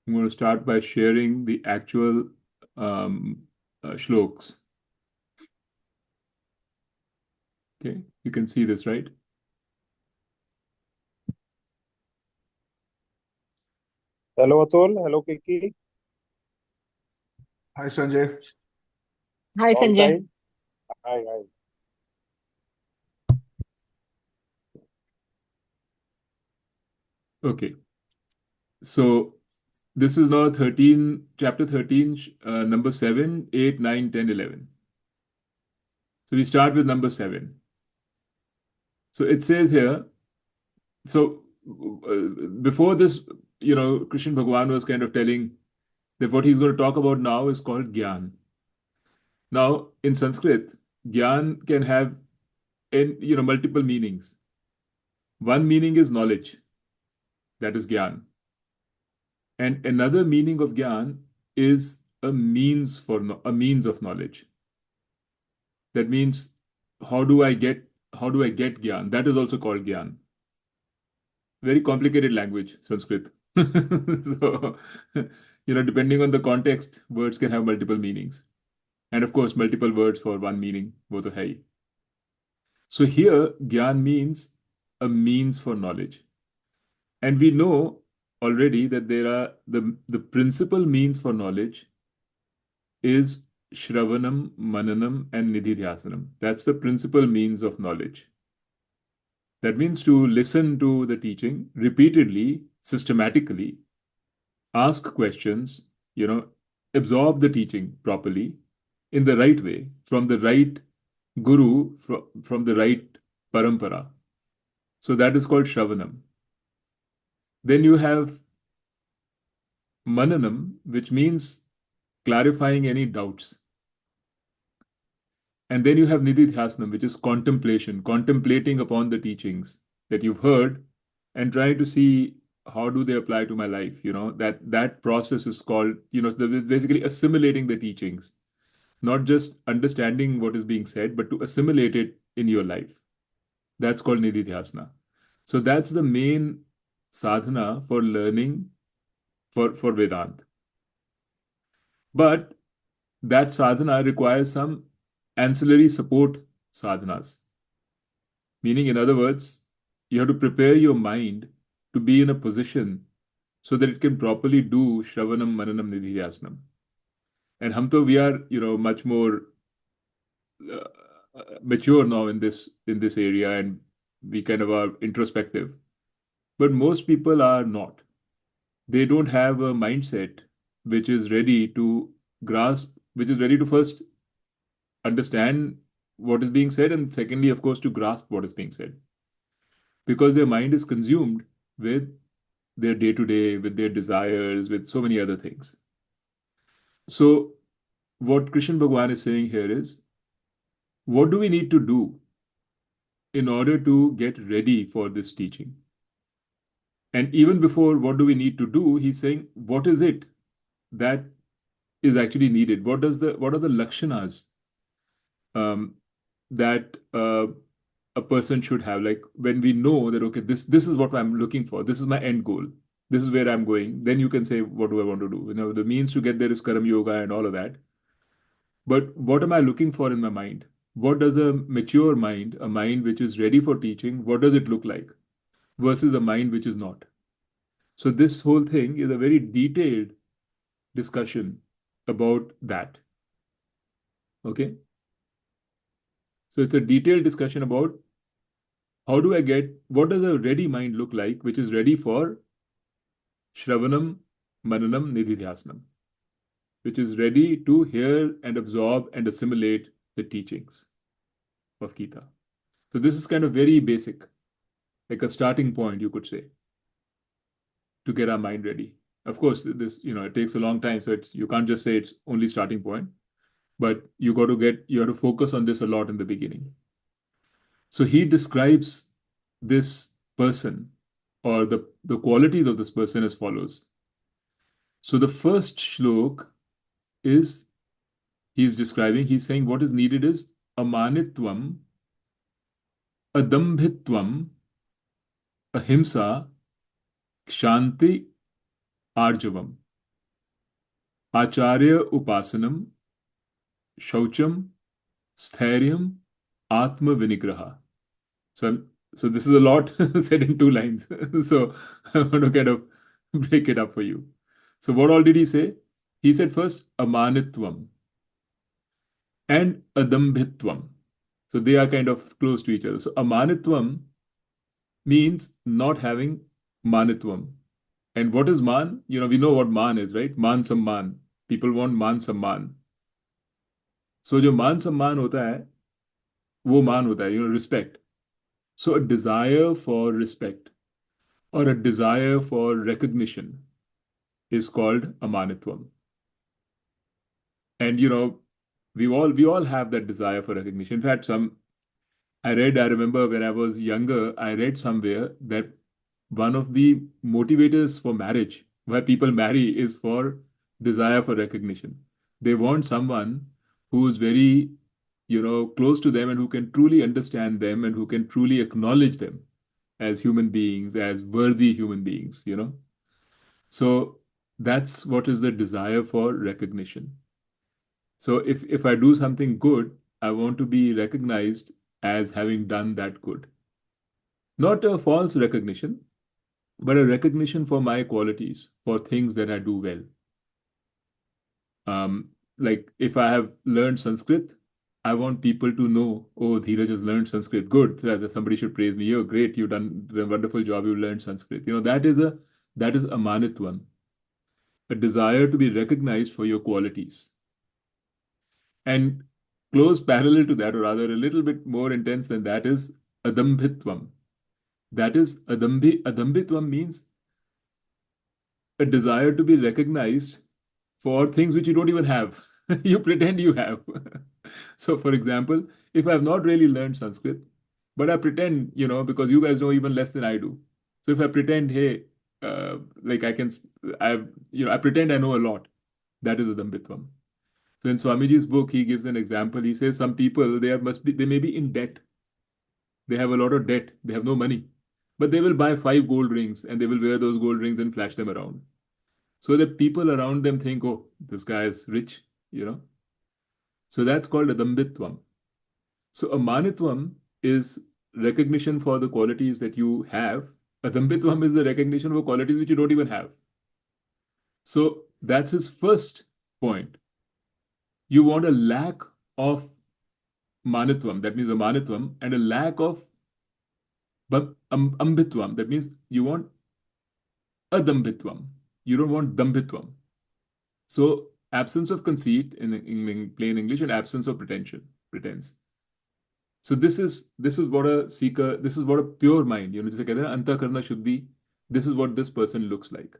I'm going to start by sharing the actual shloks. Okay, you can see this, right? Hello Atul, hello Kiki. Hi, Sanjay. Hi, Long Sanjay. time. Hi, hi. Okay, so this is now chapter 13, number 7, 8, 9, 10, 11. So we start with number 7. So it says here, so before this, Krishna Bhagwan was kind of telling that what he's going to talk about now is called Gyan. Now, in Sanskrit, Gyan can have multiple meanings. One meaning is knowledge, that is Gyan. And another meaning of Gyan is a means a means of knowledge. That means how do I get Gyan? That is also called Gyan. Very complicated language, Sanskrit. So, depending on the context, words can have multiple meanings. And of course, multiple words for one meaning, wo to hai. So here, Gyan means a means for knowledge. And we know already that there are the principal means for knowledge is Shravanam, Mananam, and Nididhyasanam. That's the principal means of knowledge. That means to listen to the teaching repeatedly, systematically, ask questions, absorb the teaching properly in the right way, from the right guru, from the right parampara. So that is called Shravanam. Then you have Mananam, which means clarifying any doubts. And then you have Nididhyasnam, which is contemplation, contemplating upon the teachings that you've heard and trying to see how do they apply to my life. That process is called, basically assimilating the teachings, not just understanding what is being said, but to assimilate it in your life. That's called Nididhyasana. So that's the main sadhana for learning for Vedanta. But that sadhana requires some ancillary support sadhanas. Meaning, in other words, you have to prepare your mind to be in a position so that it can properly do Shravanam, Mananam, Nididhyasanam. And Hamto, we are, much more uh, mature now in this area, and we kind of are introspective. But most people are not. They don't have a mindset which is ready to grasp, which is ready to first understand what is being said, and secondly, of course, to grasp what is being said. Because their mind is consumed with their day to day, with their desires, with so many other things. So, what Krishna Bhagwan is saying here is, what do we need to do in order to get ready for this teaching? And even before what do we need to do, he's saying, what is it that is actually needed? What are the lakshanas um, that a person should have? Like when we know that okay, this is what I'm looking for, this is my end goal, this is where I'm going, then you can say, what do I want to do? The means to get there is karam yoga and all of that. But what am I looking for in my mind? What does a mature mind, a mind which is ready for teaching, what does it look like versus a mind which is not? So this whole thing is a very detailed discussion about that. Okay. So it's a detailed discussion about what does a ready mind look like, which is ready for Shravanam, Mananam, Nididhyasanam, which is ready to hear and absorb and assimilate the teachings of Gita. So this is kind of very basic, like a starting point, you could say, to get our mind ready. Of course, this, it takes a long time, so you can't just say it's only starting point, but you have to focus on this a lot in the beginning. So he describes this person or the qualities of this person as follows. So the first shlok is he's saying what is needed is Amanitvam, Adambhitvam, Ahimsa, Kshanti, Arjavam. Acharya Upasanam, Shaucham, Sthairyam, Atma Vinigraha. So, so this is a lot said in 2 lines. So I want to kind of break it up for you. So what all did he say? He said first Amanitvam and Adambhitvam. So they are kind of close to each other. So Amanitvam means not having Manitvam. And what is Man? We know what Man is, right? Man Samman. People want Man Samman. So जो मान सम्मान होता है वो मान होता है, respect. So a desire for respect or a desire for recognition is called amanitvam. And we all have that desire for recognition. In fact, I remember when I was younger, I read somewhere that one of the motivators for marriage, why people marry, is for desire for recognition. They want someone who's very, close to them and who can truly understand them and who can truly acknowledge them as human beings, as worthy human beings. So that's what is the desire for recognition. So if I do something good, I want to be recognized as having done that good. Not a false recognition, but a recognition for my qualities, for things that I do well. Like if I have learned Sanskrit, I want people to know, oh, Dheeraj has learned Sanskrit. Good. That somebody should praise me. Oh, great, you've done a wonderful job. You learned Sanskrit. That is a manitvam, a desire to be recognized for your qualities. And close parallel to that, or rather a little bit more intense than that, is Adambhitvam. That is Adambhitvam means a desire to be recognized for things which you don't even have. You pretend you have. So, for example, if I have not really learned Sanskrit, but I pretend, because you guys know even less than I do. So if I pretend, hey, like I pretend I know a lot. That is Adambhitvam. So in Swamiji's book, he gives an example. He says some people they may be in debt. They have a lot of debt. They have no money, but they will buy 5 gold rings and they will wear those gold rings and flash them around, so that people around them think, oh, this guy is rich. You know. So that's called Adambhitvam. So Amanitvam is recognition for the qualities that you have. Adambhitvam is the recognition for qualities which you don't even have. So that's his first point. You want a lack of manitvam, that means a manitvam, and a lack of ambitvam, that means you want adambhitvam. You don't want dambhitvam. So absence of conceit in plain English and absence of pretense. So this is what a seeker, this is what a pure mind, जिसे कहते हैं अंतःकरण शुद्धि, this is what this person looks like.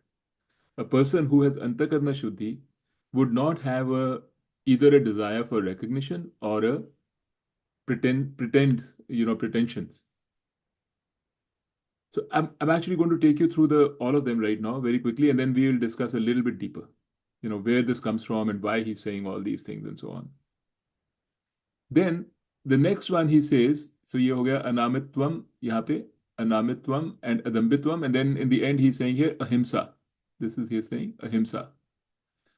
A person who has antakarna shuddhi would not have either a desire for recognition or a pretensions. So I'm actually going to take you through all of them right now very quickly, and then we will discuss a little bit deeper, where this comes from and why he's saying all these things and so on. Then the next one he says, so ये हो गया अनामित्वम, यहाँ पे अनामित्वम and adambhitvam, and then in the end he's saying here ahimsa. This is he's saying ahimsa.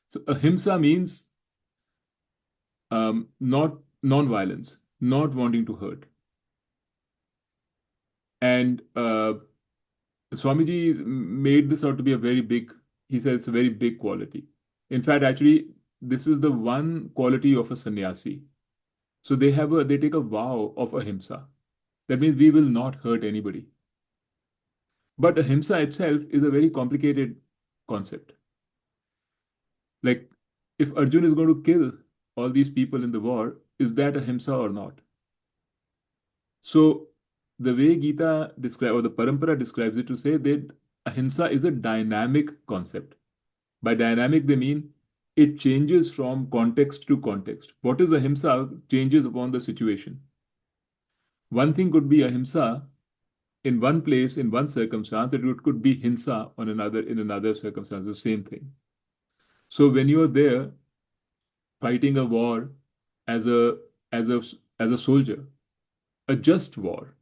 So ahimsa means not non-violence, not wanting to hurt. And Swamiji made this out to be a very big, he says it's a very big quality. In fact, actually, this is the one quality of a sannyasi. So they take a vow of ahimsa. That means we will not hurt anybody. But ahimsa itself is a very complicated concept. Like, if Arjun is going to kill all these people in the war, is that ahimsa or not? So the way Gita describes, or the Parampara describes it, to say that ahimsa is a dynamic concept. By dynamic, they mean it changes from context to context. What is ahimsa changes upon the situation. One thing could be ahimsa in one place, in one circumstance, and it could be hinsa in another circumstance, the same thing. So when you're there fighting a war as a as a as a soldier, a just war,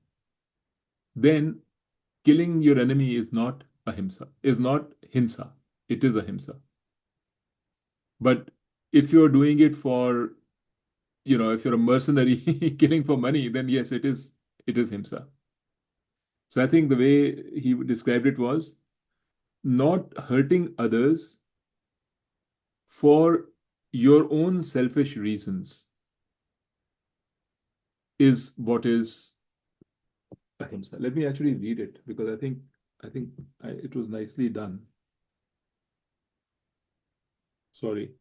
then killing your enemy is not ahimsa, is not hinsa. It is ahimsa. But if you're doing it for, if you're a mercenary killing for money, then yes, it is himsa. So I think the way he described it was not hurting others for your own selfish reasons is what is ahimsa. Let me actually read it because I think it was nicely done. Sorry.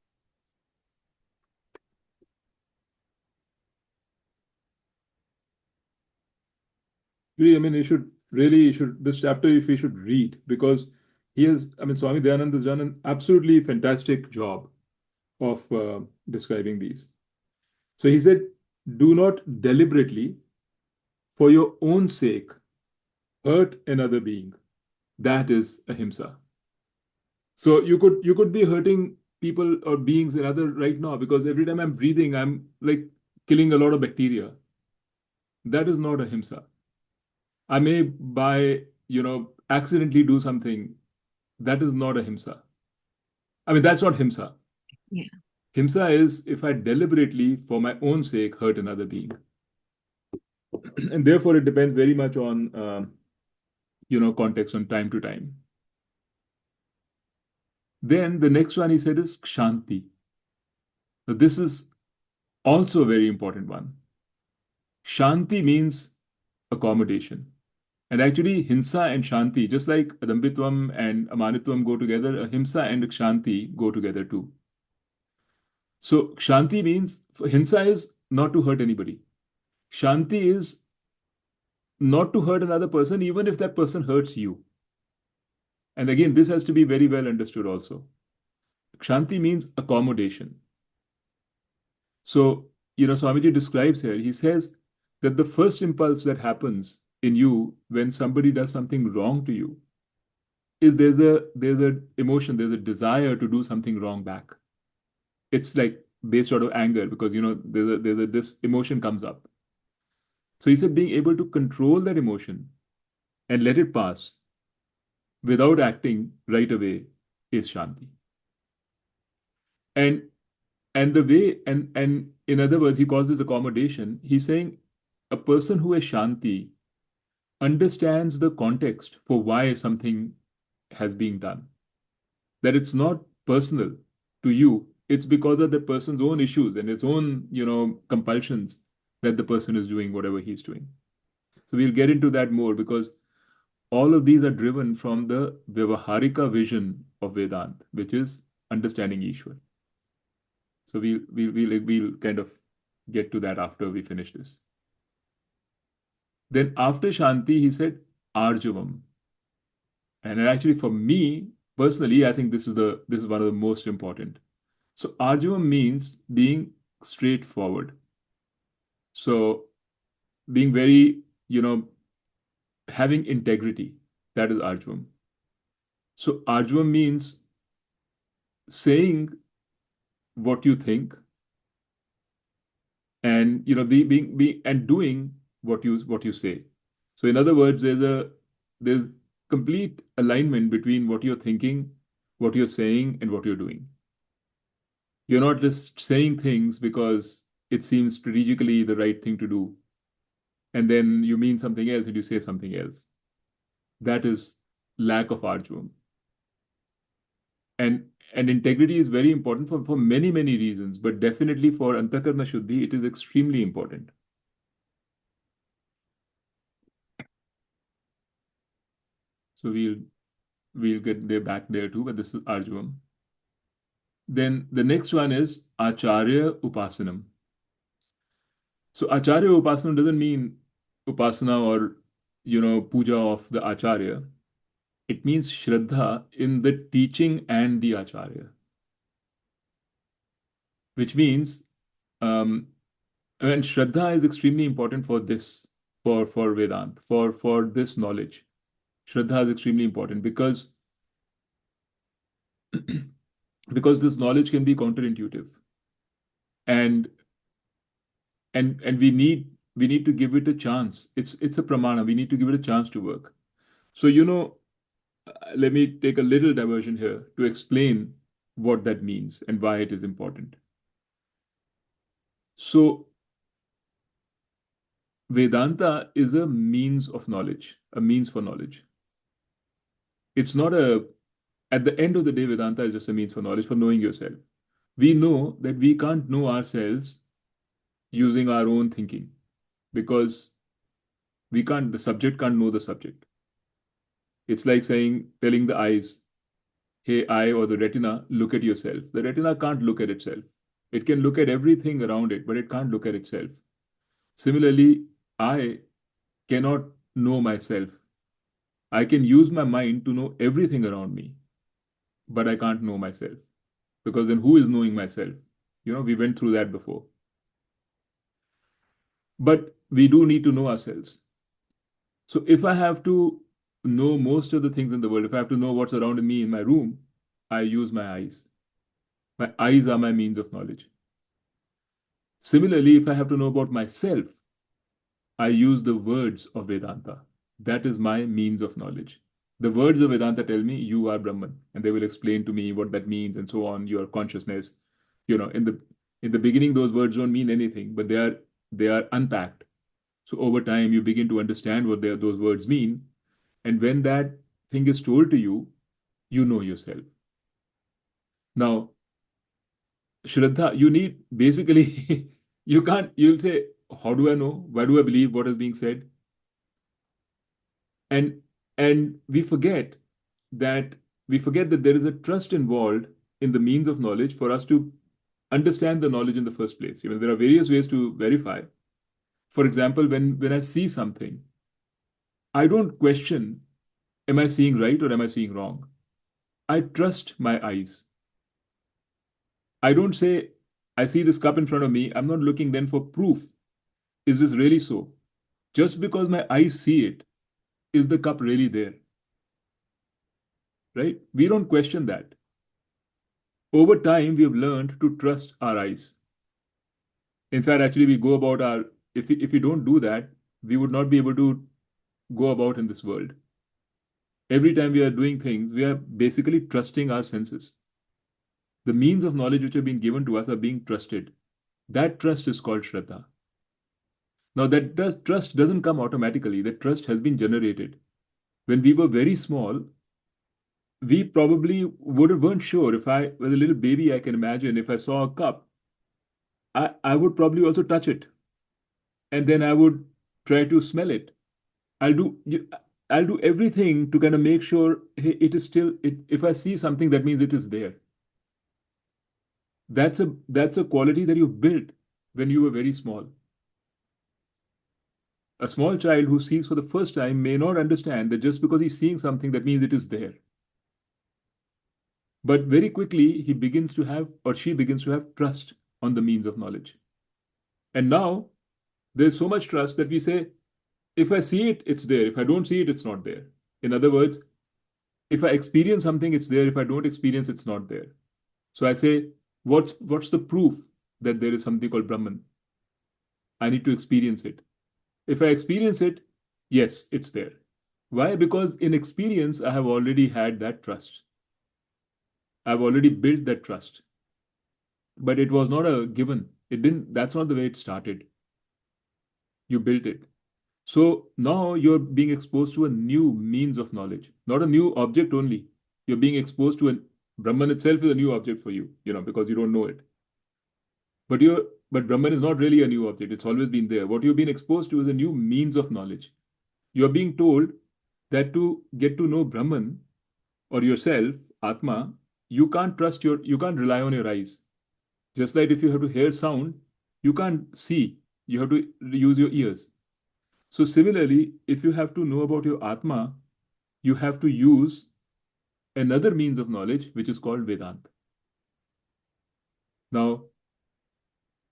Really, I mean, you should, this chapter, if you should read, because Swami Dayanand has done an absolutely fantastic job of describing these. So he said, do not deliberately, for your own sake, hurt another being. That is ahimsa. So you could be hurting people or beings in other right now because every time I'm breathing, I'm like killing a lot of bacteria. That is not ahimsa. I may by accidentally do something. That is not ahimsa. I mean, that's not himsa. Yeah. Himsa is if I deliberately, for my own sake, hurt another being. And therefore, it depends very much on, context, on time to time. Then the next one he said is Kshanti. So this is also a very important one. Shanti means accommodation. And actually, Hinsa and Shanti, just like Adambhitvam and Amanitvam go together, Ahimsa and Kshanti go together too. So, Kshanti means Hinsa is not to hurt anybody. Shanti is not to hurt another person, even if that person hurts you. And again, this has to be very well understood also. Kshanti means accommodation. So, Swamiji describes here, he says that the first impulse that happens in you when somebody does something wrong to you is there's a emotion, there's a desire to do something wrong back. It's like based out of anger because there's a this emotion comes up. So he said being able to control that emotion and let it pass without acting right away is shanti. And the way and in other words, he calls this accommodation. He's saying a person who is shanti understands the context for why something has been done. That it's not personal to you. It's because of the person's own issues and its own, compulsions that the person is doing whatever he's doing. So we'll get into that more because all of these are driven from the Vyavaharika vision of Vedant, which is understanding Ishwar. So we'll kind of get to that after we finish this. Then after Shanti, he said Arjavam. And actually for me personally, I think this is one of the most important. So Arjavam means being straightforward. So being very, having integrity. That is Arjavam. So Arjavam means saying what you think and being and doing what you say. So in other words, there's complete alignment between what you're thinking, what you're saying, and what you're doing. You're not just saying things because it seems strategically the right thing to do, and then you mean something else and you say something else. That is lack of arjvam. And integrity is very important for many, many reasons, but definitely for Antakarna Shuddhi, it is extremely important. So we'll get there back there too, but this is Arjvam. Then the next one is Acharya Upasanam. So Acharya Upasanam doesn't mean Upasana or puja of the Acharya. It means Shraddha in the teaching and the Acharya, which means and Shraddha is extremely important for this, for Vedant, for this knowledge. Shraddha is extremely important because this knowledge can be counterintuitive, and and we need to give it a chance. It's a pramana. We need to give it a chance to work. So let me take a little diversion here to explain. what that means and why it is important. So, Vedanta is a means of knowledge, a means for knowledge. It's not a, at the end of the day, Vedanta is just a means for knowledge, for knowing yourself. We know that we can't know ourselves using our own thinking because the subject can't know the subject. It's like telling the eyes, hey, eye or the retina, look at yourself. The retina can't look at itself. It can look at everything around it, but it can't look at itself. Similarly, I cannot know myself. I can use my mind to know everything around me, but I can't know myself. Because then who is knowing myself? We went through that before. But we do need to know ourselves. So if I have to know most of the things in the world, if I have to know what's around me in my room, I use my eyes. My eyes are my means of knowledge. Similarly, if I have to know about myself, I use the words of Vedanta. That is my means of knowledge. The words of Vedanta tell me you are Brahman, and they will explain to me what that means and so on. Your consciousness, in the beginning, those words don't mean anything, but they are unpacked. So over time, you begin to understand what those words mean, and when that thing is told to you, you know yourself. Now, Shraddha, you need basically you'll say, how do I know? Why do I believe what is being said? And and that we forget that there is a trust involved in the means of knowledge for us to understand the knowledge in the first place. There are various ways to verify. For example, when I see something, I don't question, am I seeing right or am I seeing wrong? I trust my eyes. I don't say, I see this cup in front of me, I'm not looking then for proof. Is this really so? Just because my eyes see it, is the cup really there? Right? We don't question that. Over time, we have learned to trust our eyes. In fact, actually, we go about if we don't do that, we would not be able to go about in this world. Every time we are doing things, we are basically trusting our senses. The means of knowledge which have been given to us are being trusted. That trust is called Shraddha. Now, trust doesn't come automatically. That trust has been generated. When we were very small, we probably weren't sure. If I was a little baby, I can imagine if I saw a cup, I would probably also touch it, and then I would try to smell it. I'll do I'll do everything to kind of make sure, hey, it is still it. If I see something, that means it is there. That's a quality that you built when you were very small. A small child who sees for the first time may not understand that just because he's seeing something, that means it is there. But very quickly, he begins to have, or she begins to have, trust on the means of knowledge. And now there's so much trust that we say, if I see it, it's there. If I don't see it, it's not there. In other words, if I experience something, it's there. If I don't experience, it's not there. So I say, what's the proof that there is something called Brahman? I need to experience it. If I experience it, yes, it's there. Why? Because in experience, I have already had that trust. I've already built that trust. But it was not a given. It didn't, that's not the way it started. You built it. So now you're being exposed to a new means of knowledge, not a new object only. You're being exposed to Brahman itself is a new object for you, because you don't know it. But Brahman is not really a new object. It's always been there. What you've been exposed to is a new means of knowledge. You're being told that to get to know Brahman or yourself, Atma, you can't rely on your eyes. Just like if you have to hear sound, you can't see. You have to use your ears. So similarly, if you have to know about your Atma, you have to use another means of knowledge, which is called Vedanta. Now,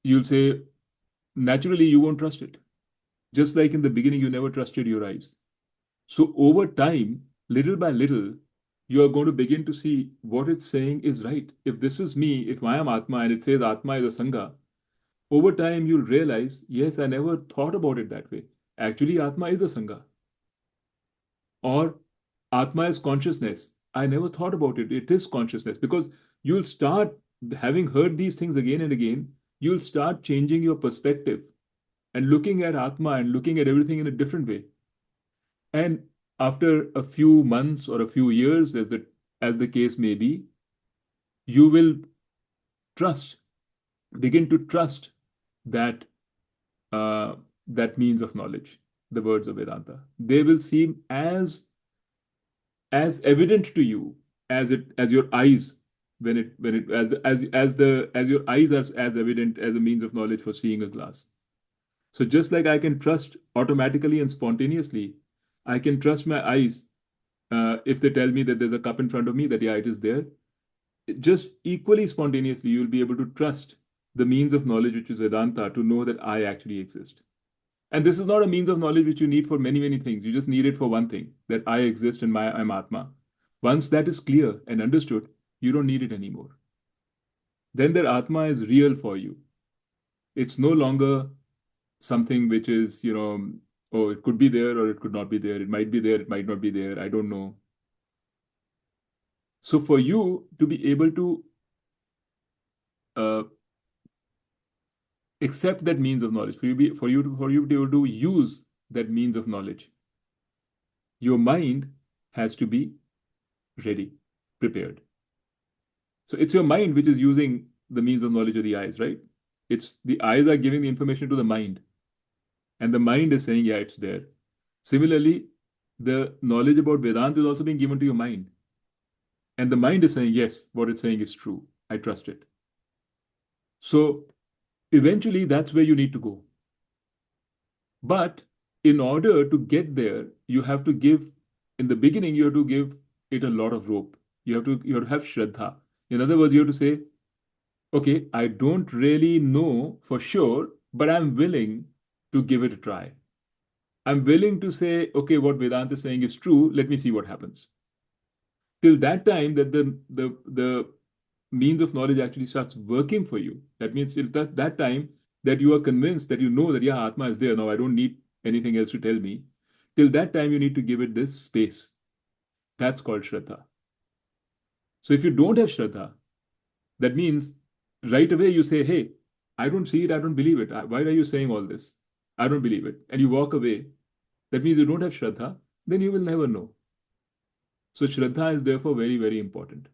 you'll say, naturally, you won't trust it. Just like in the beginning, you never trusted your eyes. So over time, little by little, you are going to begin to see what it's saying is right. If this is me, if I am Atma and it says Atma is a Sangha, over time you'll realize, yes, I never thought about it that way. Actually, Atma is a Sangha. Or Atma is consciousness. I never thought about it. It is consciousness because you'll start having heard these things again and again, you'll start changing your perspective and looking at Atma and looking at everything in a different way. And after a few months or a few years, as the case may be, you will trust, begin to trust that uh, that means of knowledge, the words of Vedanta. They will seem as evident to you as your eyes when it as your eyes are as evident as a means of knowledge for seeing a glass. So just like I can trust automatically and spontaneously, I can trust my eyes if they tell me that there's a cup in front of me, that yeah, it is there. Just equally spontaneously, you'll be able to trust the means of knowledge, which is Vedanta, to know that I actually exist. And this is not a means of knowledge which you need for many, many things. You just need it for one thing, that I exist and I'm Atma. Once that is clear and understood, you don't need it anymore. Then that Atma is real for you. It's no longer something which is, oh, it could be there or it could not be there. It might be there, it might not be there. I don't know. So for you to be able to uh, accept that means of knowledge, for you to be able to use that means of knowledge, your mind has to be ready, prepared. So it's your mind which is using the means of knowledge of the eyes, right? It's the eyes are giving the information to the mind, and the mind is saying, yeah, it's there. Similarly, the knowledge about Vedanta is also being given to your mind, and the mind is saying, yes, what it's saying is true. I trust it. So eventually, that's where you need to go. But in order to get there, you have to give, in the beginning, you have to give it a lot of rope. You have to have Shraddha. In other words, you have to say, okay, I don't really know for sure, but I'm willing to give it a try. I'm willing to say, okay, what Vedanta is saying is true. Let me see what happens. Till that time that the means of knowledge actually starts working for you. That means till that time that you are convinced that you know that yeah, Atma is there. Now I don't need anything else to tell me. Till that time, you need to give it this space. That's called Shraddha. So if you don't have Shraddha, that means right away you say, hey, I don't see it, I don't believe it. Why are you saying all this? I don't believe it. And you walk away. That means you don't have Shraddha, then you will never know. So Shraddha is therefore very, very important.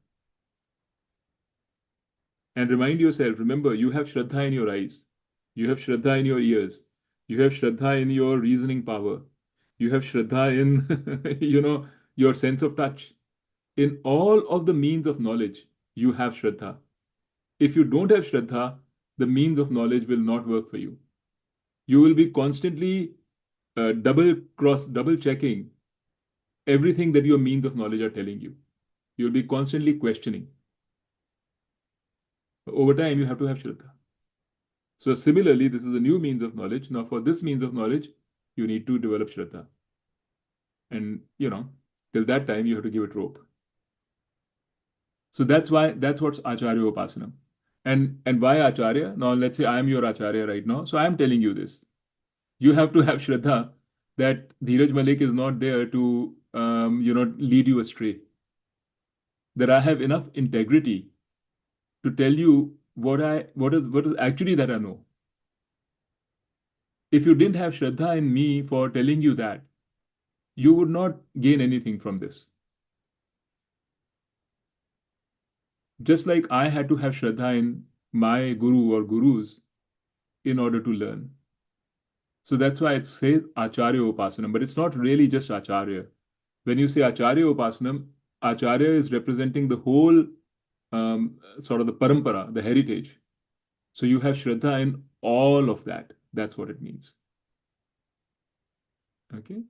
And remind yourself, remember, you have Shraddha in your eyes, you have Shraddha in your ears, you have Shraddha in your reasoning power, you have Shraddha in, your sense of touch. In all of the means of knowledge, you have Shraddha. If you don't have Shraddha, the means of knowledge will not work for you. You will be constantly double checking everything that your means of knowledge are telling you. You'll be constantly questioning. Over time, you have to have Shraddha. So, similarly, this is a new means of knowledge. Now, for this means of knowledge, you need to develop Shraddha. And, till that time, you have to give it rope. So that's what's Acharya Upasanam. And why Acharya? Now, let's say I am your Acharya right now. So I am telling you this. You have to have Shraddha that Dheeraj Malik is not there to, lead you astray. That I have enough integrity to tell you what is actually that I know. If you didn't have Shraddha in me for telling you that, you would not gain anything from this. Just like I had to have Shraddha in my guru or gurus in order to learn. So that's why it says Acharya Upasanam, but it's not really just Acharya. When you say Acharya Upasanam, Acharya is representing the whole sort of the parampara, the heritage. So you have Shraddha in all of that. That's what it means. Okay.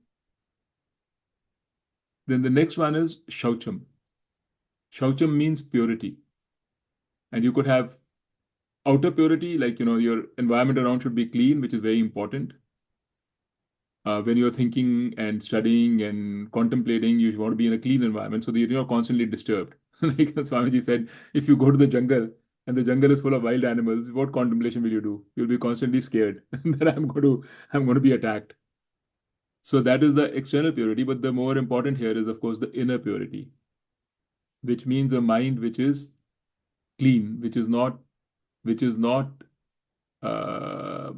Then the next one is Shaucham. Shaucham means purity. And you could have outer purity, like, your environment around should be clean, which is very important. When you're thinking and studying and contemplating, you want to be in a clean environment so that you're not constantly disturbed. Like Swamiji said, if you go to the jungle and the jungle is full of wild animals, what contemplation will you do? You'll be constantly scared that I'm going to be attacked. So that is the external purity, but the more important here is, of course, the inner purity. which means a mind which is clean, which is not uh,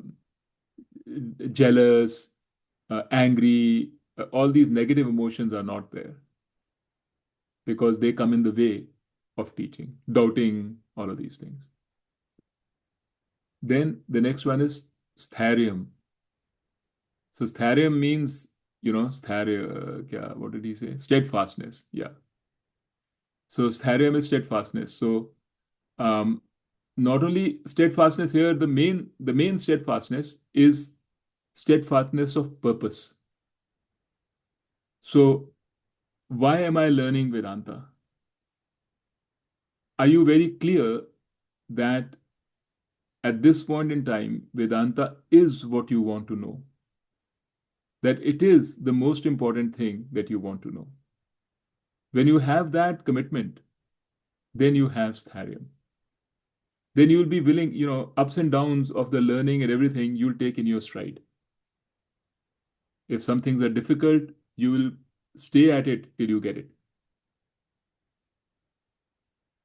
jealous, angry. All these negative emotions are not there because they come in the way of teaching, doubting, all of these things. Then the next one is stharium. So stharium means, what did he say? Steadfastness. Yeah. So stharium is steadfastness. So um, not only steadfastness here, the main steadfastness is steadfastness of purpose. So why am I learning Vedanta? Are you very clear that at this point in time, Vedanta is what you want to know? That it is the most important thing that you want to know. When you have that commitment, then you have sthariam. Then you'll be willing, ups and downs of the learning and everything you'll take in your stride. If some things are difficult, you will stay at it till you get it.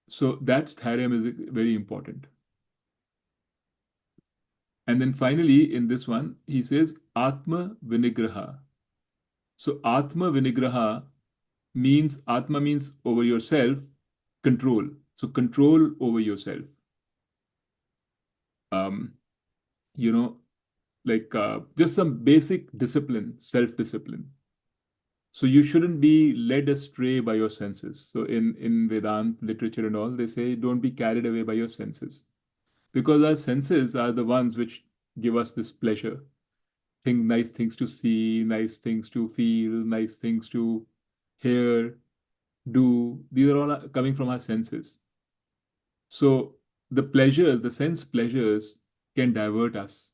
So that sthariam is very important. And then finally, in this one, he says Atma Vinigraha. So Atma Vinigraha means Atma means over yourself, control. So control over yourself. Um, you know, like just some basic discipline, self-discipline. So you shouldn't be led astray by your senses. So in Vedant literature and all, they say don't be carried away by your senses because our senses are the ones which give us this pleasure. Nice things to see, nice things to feel, nice things to hear, do. These are all coming from our senses. So the pleasures, the sense pleasures can divert us.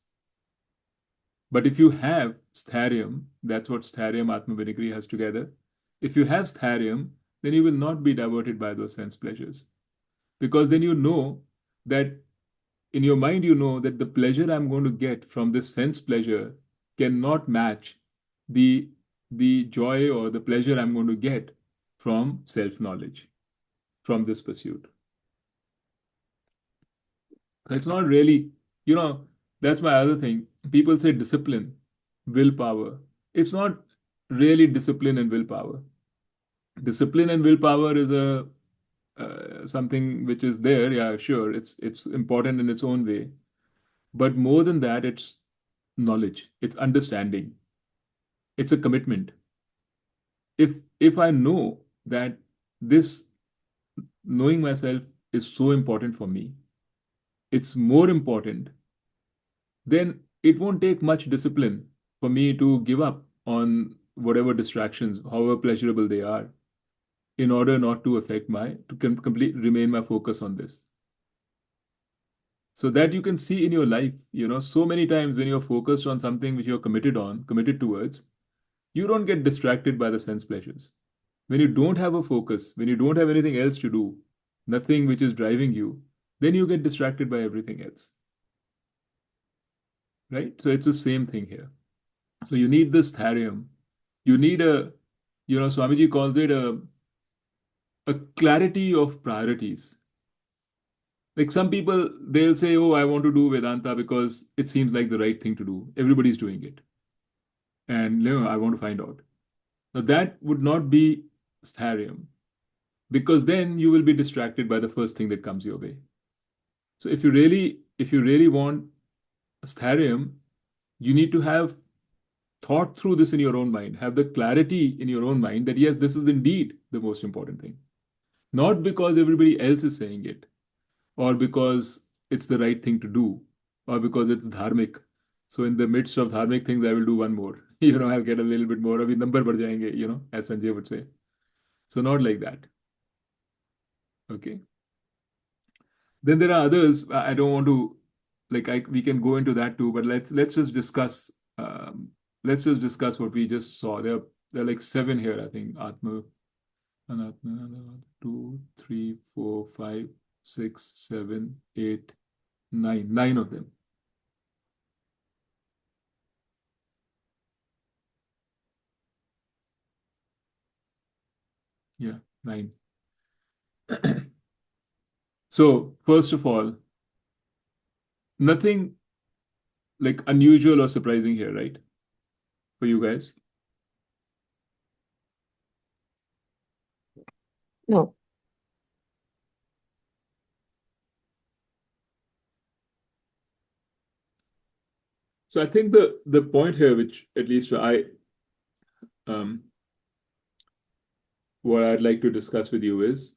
But if you have stharium, that's what stharium Atma Vinigri has together. If you have stharium, then you will not be diverted by those sense pleasures. Because then you know that in your mind, you know that the pleasure I'm going to get from this sense pleasure cannot match the the joy or the pleasure I'm going to get from self-knowledge, from this pursuit. It's not really, you know, that's my other thing. People say discipline, willpower. It's not really discipline and willpower. Discipline and willpower is a something which is there. Yeah, sure, it's important in its own way. But more than that, it's knowledge, it's understanding, it's a commitment. If I know that this knowing myself is so important for me, it's more important, then it won't take much discipline for me to give up on whatever distractions, however pleasurable they are, in order not to affect my to complete remain my focus on this. So that you can see in your life, so many times when you're focused on something which you're committed towards, you don't get distracted by the sense pleasures. When you don't have a focus, when you don't have anything else to do, nothing which is driving you, then you get distracted by everything else. Right? So it's the same thing here. So you need this tharium. You need Swamiji calls it a clarity of priorities. Like some people, they'll say, oh, I want to do Vedanta because it seems like the right thing to do. Everybody's doing it. And I want to find out. Now that would not be stharium because then you will be distracted by the first thing that comes your way. So if you really want stharium, you need to have thought through this in your own mind, have the clarity in your own mind that yes, this is indeed the most important thing. Not because everybody else is saying it, or because it's the right thing to do, or because it's dharmic. So in the midst of dharmic things, I will do one more. I'll get a little bit more. Abhi number बढ़ जाएंगे, as Sanjay would say. So not like that. Okay. Then there are others. I don't want to, like, we can go into that too, but let's just discuss. Um, let's just discuss what we just saw. There are like seven here, I think. Atma, Anatma, two, three, four, five, six, seven, eight, nine. Nine of them. Yeah, nine. So, first of all, nothing like unusual or surprising here, right? For you guys. No. So I think the point here, which at least um what I'd like to discuss with you is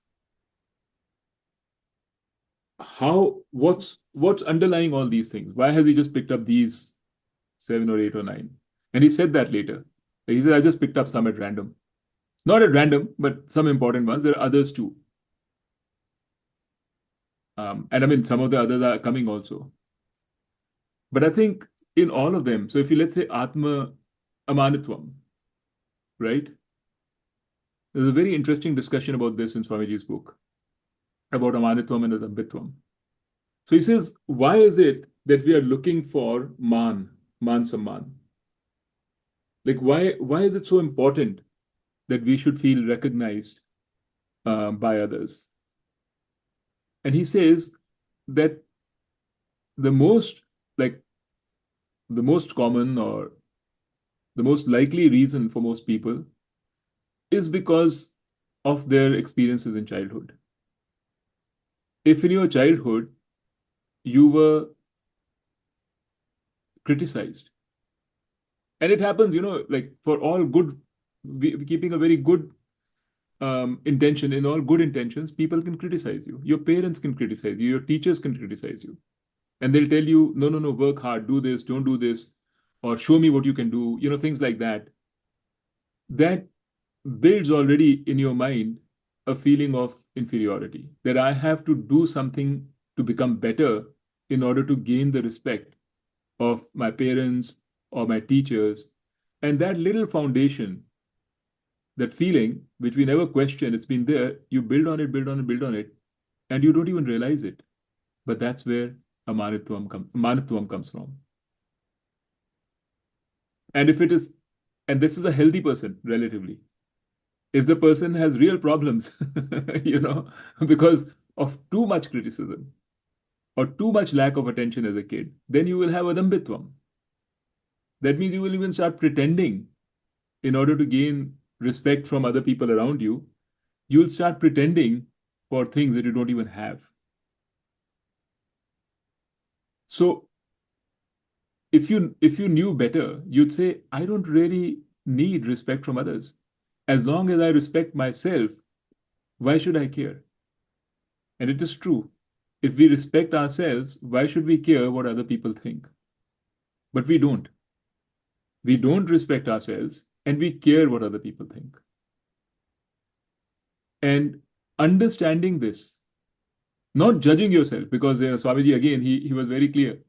what's underlying all these things? Why has he just picked up these seven or eight or nine? And he said that later. He said, I just picked up some at random. Not at random, but some important ones. There are others too. And I mean, some of the others are coming also. But I think in all of them, so if you let's say Amanitvam, right? There's a very interesting discussion about this in Swamiji's book about Amanitvam and Adambhitvam. So he says, why is it that we are looking for man samman? Like, why is it so important that we should feel recognized by others? And he says that the most, like, the most common or the most likely reason for most people is because of their experiences in childhood. If in your childhood you were criticized, and it happens, like for all good, keeping a very good intention, in all good intentions, people can criticize you. Your parents can criticize you. Your teachers can criticize you. And they'll tell you, no, no, no, work hard, do this, don't do this, or show me what you can do, things like that. That builds already in your mind a feeling of inferiority, that I have to do something to become better in order to gain the respect of my parents or my teachers. And that little foundation, that feeling, which we never question, it's been there, you build on it, build on it, build on it, and you don't even realize it. But that's where Amanitvam comes from. And if it is, and this is a healthy person, relatively. If the person has real problems, you know, because of too much criticism or too much lack of attention as a kid, then you will have Adambhitvam. That means you will even start pretending in order to gain respect from other people around you. You'll start pretending for things that you don't even have. So if you knew better, you'd say, I don't really need respect from others. As long as I respect myself, why should I care? And it is true. If we respect ourselves, why should we care what other people think? But we don't. We don't respect ourselves and we care what other people think. And understanding this, not judging yourself, because Swamiji, again, he was very clear.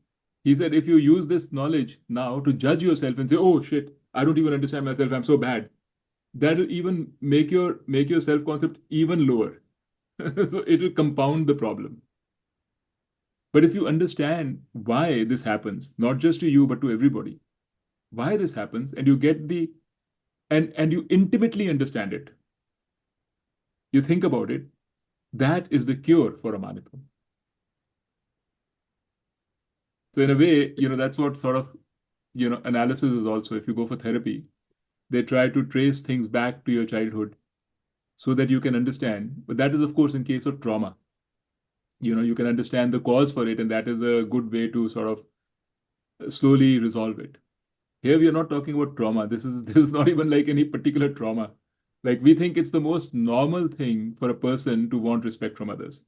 He said, if you use this knowledge now to judge yourself and say, oh shit, I don't even understand myself, I'm so bad, that'll even make your self-concept even lower. So it'll compound the problem. But if you understand why this happens, not just to you, but to everybody, why this happens, and you get and you intimately understand it, you think about it, that is the cure for Amanitvam. So in a way, that's what sort of, analysis is also. If you go for therapy, they try to trace things back to your childhood so that you can understand. But that is, of course, in case of trauma. You can understand the cause for it, and that is a good way to sort of slowly resolve it. Here we are not talking about trauma. This is not even like any particular trauma. Like we think it's the most normal thing for a person to want respect from others.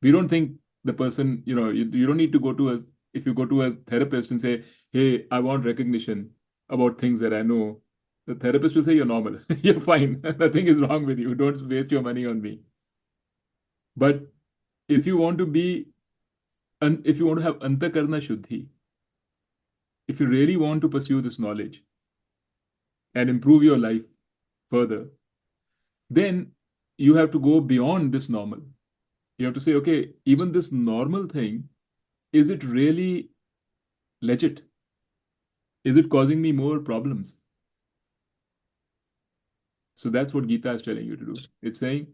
We don't think the person, you don't need to go to a if you go to a therapist and say, hey, I want recognition about things that I know, the therapist will say you're normal. You're fine. Nothing is wrong with you. Don't waste your money on me. But if you want to be if you want to have antakarna shuddhi, if you really want to pursue this knowledge and improve your life further, then you have to go beyond this normal. You have to say, okay, even this normal thing, is it really legit? Is it causing me more problems? So that's what Gita is telling you to do. It's saying,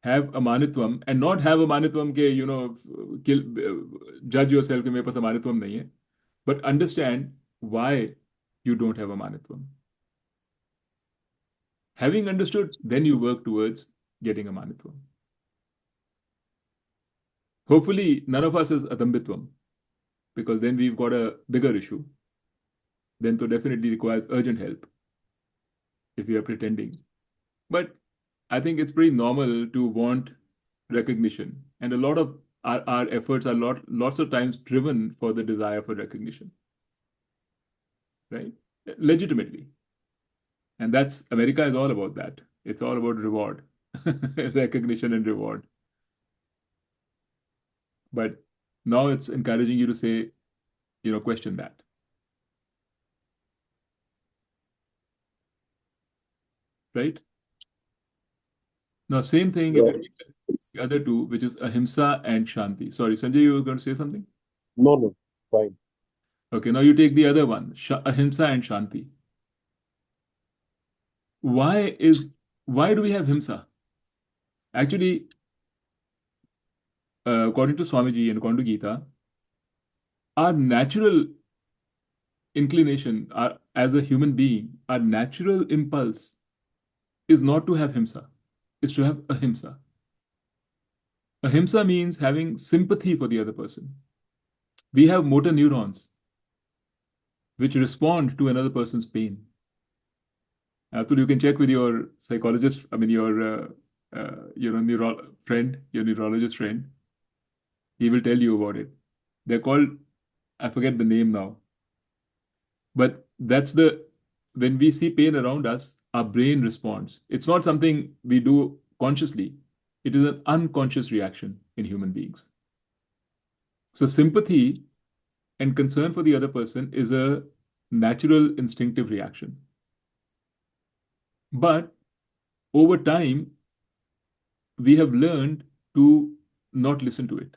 have Amanitvam and not have Amanitvam ke, kill, judge yourself कि मेरे पास Amanitvam नहीं है, but understand why you don't have Amanitvam. Having understood, then you work towards getting Amanitvam. Hopefully, none of us is Adambhitvam, because then we've got a bigger issue. Then to definitely requires urgent help if we are pretending. But I think it's pretty normal to want recognition. And a lot of our efforts are lots of times driven for the desire for recognition, right? Legitimately. And that's America is all about that. It's all about reward, recognition and reward. But now it's encouraging you to say, question that. Right? Now, same thing if you Yeah. take the other two, which is Ahimsa and Shanti. Sorry, Sanjay, you were going to say something? No, no, fine. Okay, now you take the other one, Ahimsa and Shanti. Why is why do we have Himsa? Actually, according to Swamiji and according to Gita, our natural inclination, as a human being, our natural impulse is not to have Himsa, is to have Ahimsa. Ahimsa means having sympathy for the other person. We have motor neurons which respond to another person's pain. Atul, you can check with your psychologist, I mean, your neurologist friend. He will tell you about it. They're called, I forget the name now, but when we see pain around us, our brain responds. It's not something we do consciously, it is an unconscious reaction in human beings. So, sympathy and concern for the other person is a natural instinctive reaction. But over time, we have learned to not listen to it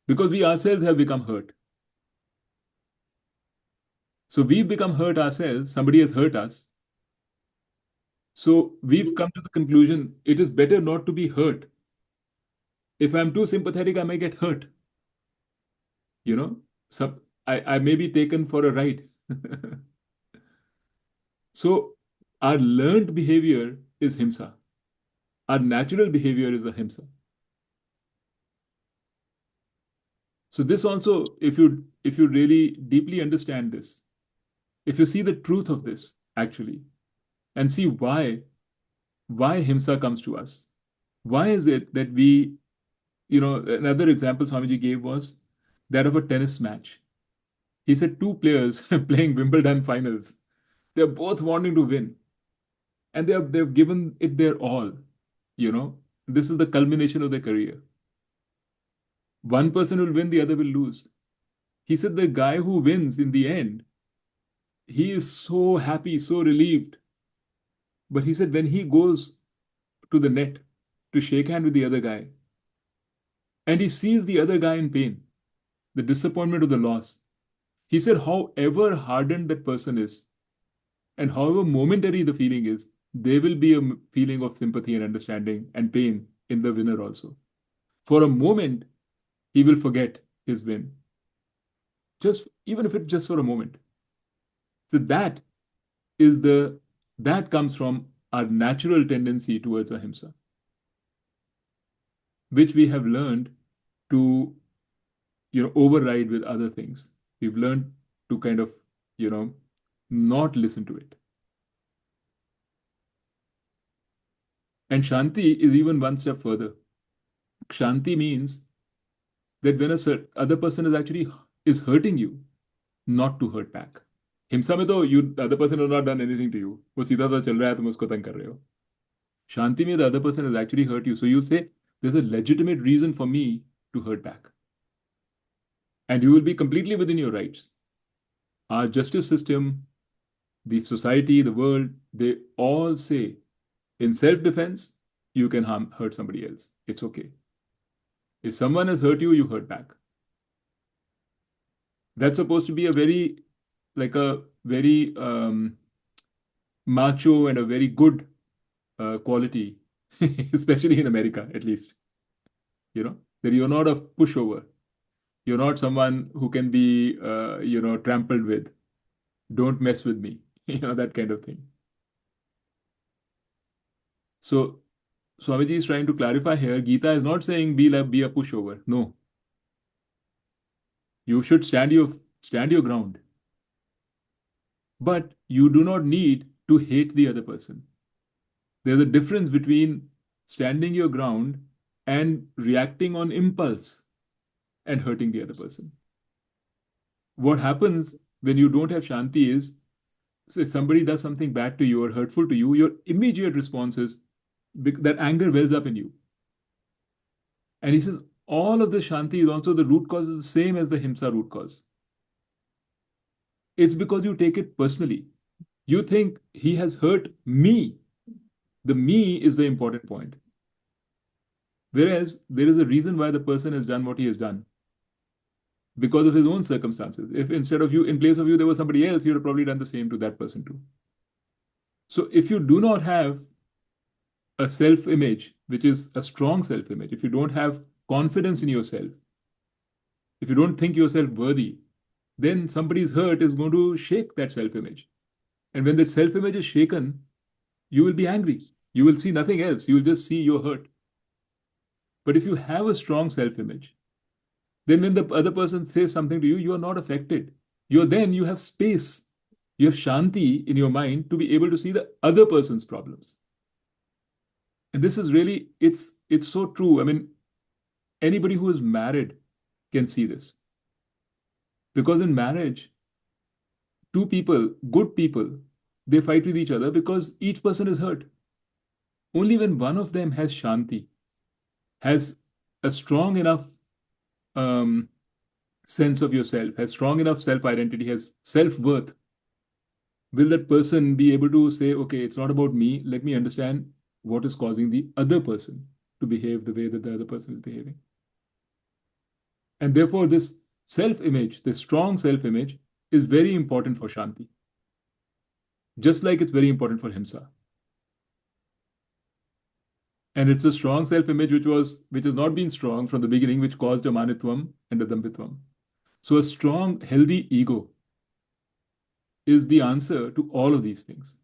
because we ourselves have become hurt. So we've become hurt ourselves, somebody has hurt us. So we've come to the conclusion it is better not to be hurt. If I'm too sympathetic, I may get hurt. You know, so I may be taken for a ride. So our learned behavior is Himsa. Our natural behavior is Ahimsa. So this also, if you really deeply understand this, if you see the truth of this actually, and see why Himsa comes to us, why is it that another example Swamiji gave was that of a tennis match. He said two players playing Wimbledon finals, they're both wanting to win, and they've given it their all. You know, this is the culmination of their career. One person will win, the other will lose. He said the guy who wins in the end, he is so happy, so relieved. But he said when he goes to the net to shake hand with the other guy, and he sees the other guy in pain, the disappointment of the loss, he said, however hardened that person is, and however momentary the feeling is, there will be a feeling of sympathy and understanding and pain in the winner also. For a moment, he will forget his win, just even if it's just for a moment. So is that comes from our natural tendency towards ahimsa, which we have learned to override with other things. We've learned to kind of you know not listen to it. And Shanti is even one step further. Shanti means that when other person is actually is hurting you, not to hurt back. हिंसा में तो the other person has not done anything to you. वो सीधा सा चल रहा है, तुम उसको तंग कर रहे हो. Shanti में the other person has actually hurt you. So you say, there's a legitimate reason for me to hurt back. And you will be completely within your rights. Our justice system, the society, the world, they all say, in self-defense, you can hurt somebody else. It's okay. If someone has hurt you, you hurt back. That's supposed to be a very macho and a very good quality especially in America, at least. That you're not a pushover. You're not someone who can be, trampled with. Don't mess with me. That kind of thing. So Swamiji is trying to clarify here. Gita is not saying be a pushover. No, you should stand your ground, but you do not need to hate the other person. There's a difference between standing your ground and reacting on impulse and hurting the other person. What happens when you don't have Shanti is, say somebody does something bad to you or hurtful to you, your immediate response is that anger wells up in you. And he says all of the Shanti is also the root cause is the same as the Himsa root cause. It's because you take it personally. You think he has hurt me. The me is the important point. Whereas there is a reason why the person has done what he has done because of his own circumstances. If instead of you, in place of you, there was somebody else, he would have probably done the same to that person too. So if you do not have a self image, which is a strong self image, if you don't have confidence in yourself, if you don't think yourself worthy, then somebody's hurt is going to shake that self image. And when that self image is shaken, you will be angry. You will see nothing else. You will just see your hurt. But if you have a strong self image, then when the other person says something to you, you are not affected. You have space. You have Shanti in your mind to be able to see the other person's problems. And this is really, it's so true. I mean, anybody who is married can see this. Because in marriage, two people, good people, they fight with each other because each person is hurt. Only when one of them has Shanti, has a strong enough um, sense of yourself, has strong enough self identity, has self worth, will that person be able to say, okay, it's not about me. Let me understand what is causing the other person to behave the way that the other person is behaving. And therefore, this self image, this strong self image, is very important for Shanti, just like it's very important for Himsa. And it's a strong self image which has not been strong from the beginning, which caused Amanitvam and Adambhitvam. So, a strong, healthy ego is the answer to all of these things.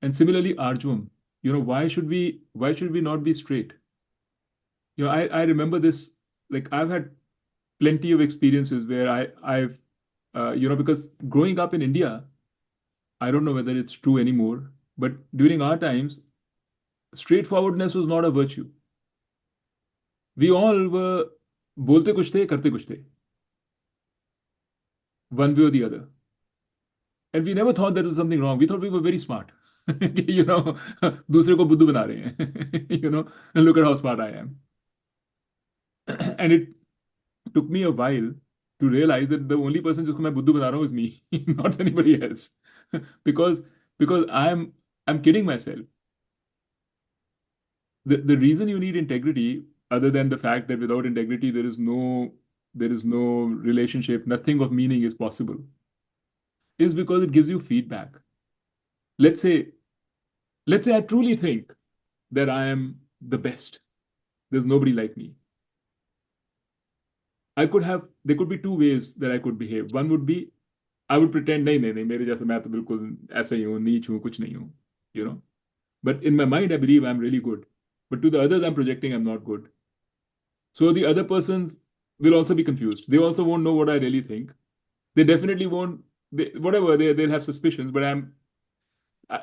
And similarly, Arjun, why should we not be straight? I remember this, like I've had plenty of experiences where I've because growing up in India, I don't know whether it's true anymore, but during our times, straightforwardness was not a virtue. We all were bolte kuch the, karte kuch the, one way or the other. And we never thought that was something wrong. We thought we were very smart. दूसरे को बुद्धू बना रहे हैं. Look at how smart I am. And it took me a while to realize that the only person जिसको मैं बुद्धू बना रहा हूँ is me, not anybody else. because because I'm kidding myself. The reason you need integrity, other than the fact that without integrity there is no relationship, nothing of meaning is possible, is because it gives you feedback. Let's say let's say I truly think that I am the best. There's nobody like me. There could be two ways that I could behave. One would be I would pretend नहीं नहीं नहीं मेरे जैसे मैं तो बिल्कुल ऐसा ही हूँ नीच हूँ कुछ नहीं हूँ you know but in my mind I believe I'm really good, but to the others I'm projecting I'm not good. So the other persons will also be confused. They also won't know what I really think. They definitely won't. They'll have suspicions, but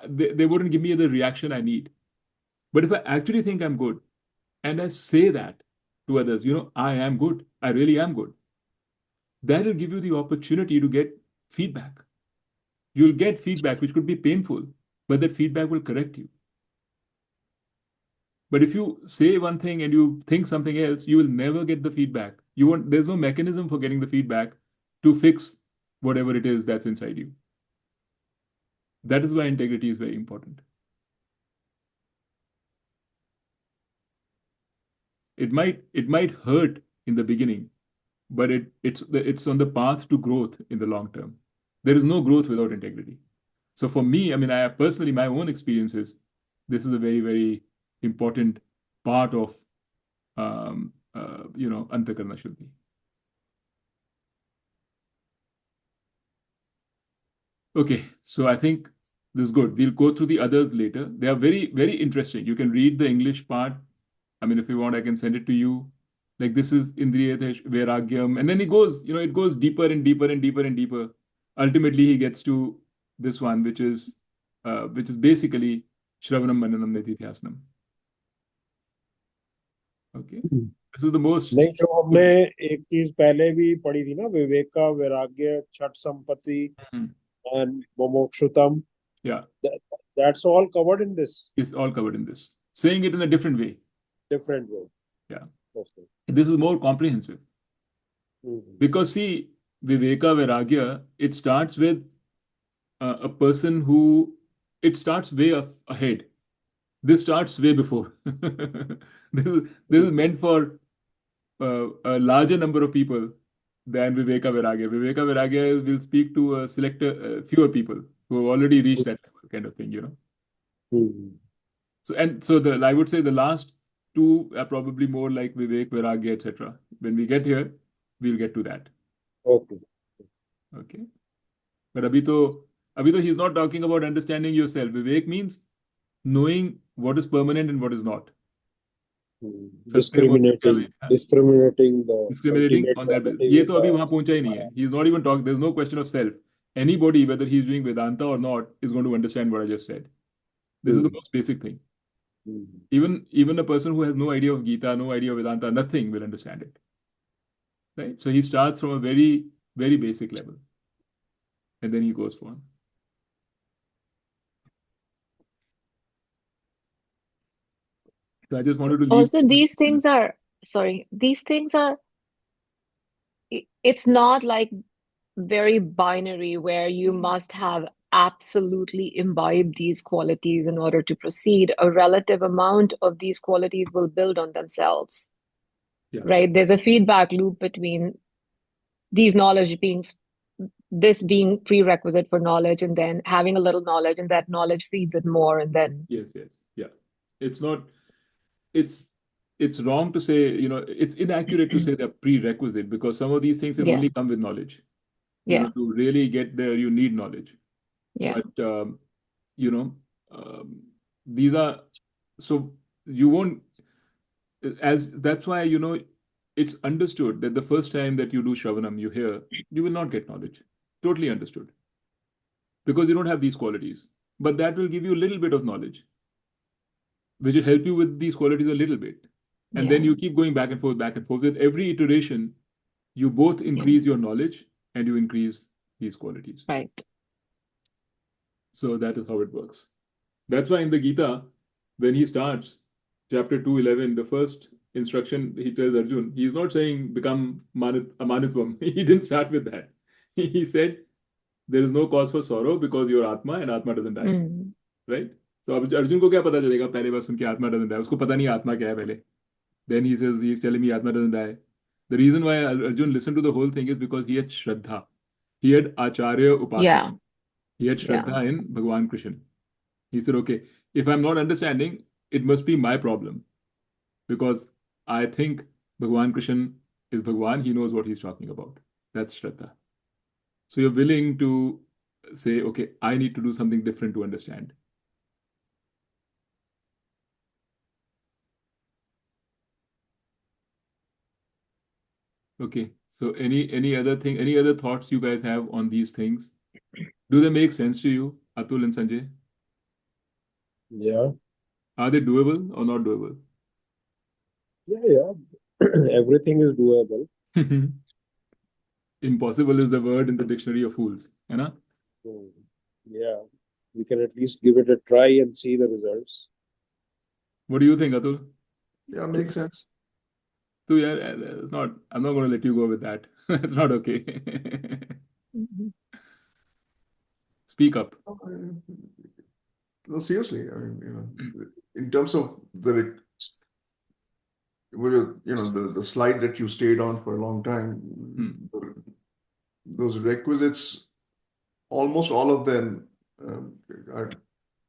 they wouldn't give me the reaction I need. But if I actually think I'm good and I say that to others, I am good, I really am good, that will give you the opportunity to get feedback. You'll get feedback which could be painful, but that feedback will correct you. But if you say one thing and you think something else, you will never get the feedback. There's no mechanism for getting the feedback to fix whatever it is that's inside you. That is why integrity is very important. It might hurt in the beginning, but it's on the path to growth in the long term. There is no growth without integrity. So for me, I mean, I have personally my own experiences. This is a very, very important part of Antakarna Shuddhi. Okay, so I think this is good. We'll go through the others later. They are very, very interesting. You can read the English part. I mean, if you want, I can send it to you. Like this is Indriya Vairagyam. And then it goes deeper and deeper and deeper and deeper. Ultimately, he gets to this one, which is basically Shravanam Mananam Nididhyasnam. Okay. This is the most नहीं, जो हमने एक चीज पहले भी पढ़ी थी ना, विवेक का वैराग्य छठ संपत्ति Mhm. एंड मोमोक्षुतम, Yeah, that's all covered in this it's all covered in this. Saying it in a different way. different way. Yeah. Okay. This is more comprehensive. Mhm. Because see, Viveka Vairagya, it starts with a person who it starts way ahead. This starts way before. This is meant for a larger number of people than Viveka Vairagya. Viveka Vairagya will speak to a fewer people who have already reached that level, kind of thing. Mhm. So I would say the last two are probably more like Vivek, Vairagya, etc. When we get here, we'll get to that. Okay. Okay. But abhi to he's not talking about understanding yourself. Vivek means knowing what is permanent and what is not. सत्य बोल क्या Discriminating, है? discriminating the Discriminating ultimate on that basis. quality ये with तो the अभी वहां पहुंचा ही नहीं है. He's not even talking. There's no question of self. Anybody, whether he's doing Vedanta or not, is going to understand what I just said. This is the Mhm. most basic thing. Mhm. Even a person who has no idea of Gita, no idea of Vedanta, nothing will understand it. Right? So he starts from a very, very basic level. And then he goes on. So I just wanted to leave. Also, these things are, sorry, these things are, it's not like very binary where you must have absolutely imbibed these qualities in order to proceed. A relative amount of these qualities will build on themselves, Yeah. right? There's a feedback loop between these knowledge being, this being prerequisite for knowledge, and then having a little knowledge, and that knowledge feeds it more, and then, Yes, yes. Yeah. It's not, it's it's wrong to say, it's inaccurate to say they're prerequisite because some of these things can yeah, only come with knowledge. yeah, To really get there, you need knowledge. yeah, But you know, um, these are so you won't as that's why it's understood that the first time that you do Shravanam, you hear, you will not get knowledge. Totally understood. Because you don't have these qualities. But that will give you a little bit of knowledge, which will help you with these qualities a little bit. And then yeah, you keep going back and forth, back and forth. With every iteration, you both yeah, increase your knowledge and you increase these qualities. right. So that is how it works. That's why in the Gita, when he starts chapter 211, the first instruction he tells Arjun, he's not saying become Amanitvam. He didn't start with that. He said, there is no cause for sorrow because you're Atma and Atma doesn't die. Mm, Right? So अब अर्जुन को क्या पता चलेगा पहले बार सुन के आत्मा doesn't die. उसको पता नहीं आत्मा क्या है पहले. Then he says, he's telling me Atma doesn't die. The reason why Arjun listened to the whole thing is because he had Shraddha. He had Acharya yeah, Upasana. He had yeah, Shraddha in Bhagwan Krishna. He said, okay, if I'm not understanding, it must be my problem because I think Bhagwan Krishna is Bhagwan. He knows what he's talking about. That's Shraddha. So you're willing to say, okay, I need to do something different to understand. Okay. So any other thoughts you guys have on these things? Do they make sense to you, Atul and Sanjay? Yeah. Are they doable or not doable? Yeah. Everything is doable. Impossible is the word in the dictionary of fools. है ना? Mm. Yeah. We can at least give it a try and see the results. What do you think, Atul? Yeah, makes sense. So yeah, it's not. I'm not going to let you go with that. That's not okay. mhm, Speak up. No, seriously, I mean, in terms of the slide that you stayed on for a long time, those requisites, almost all of them are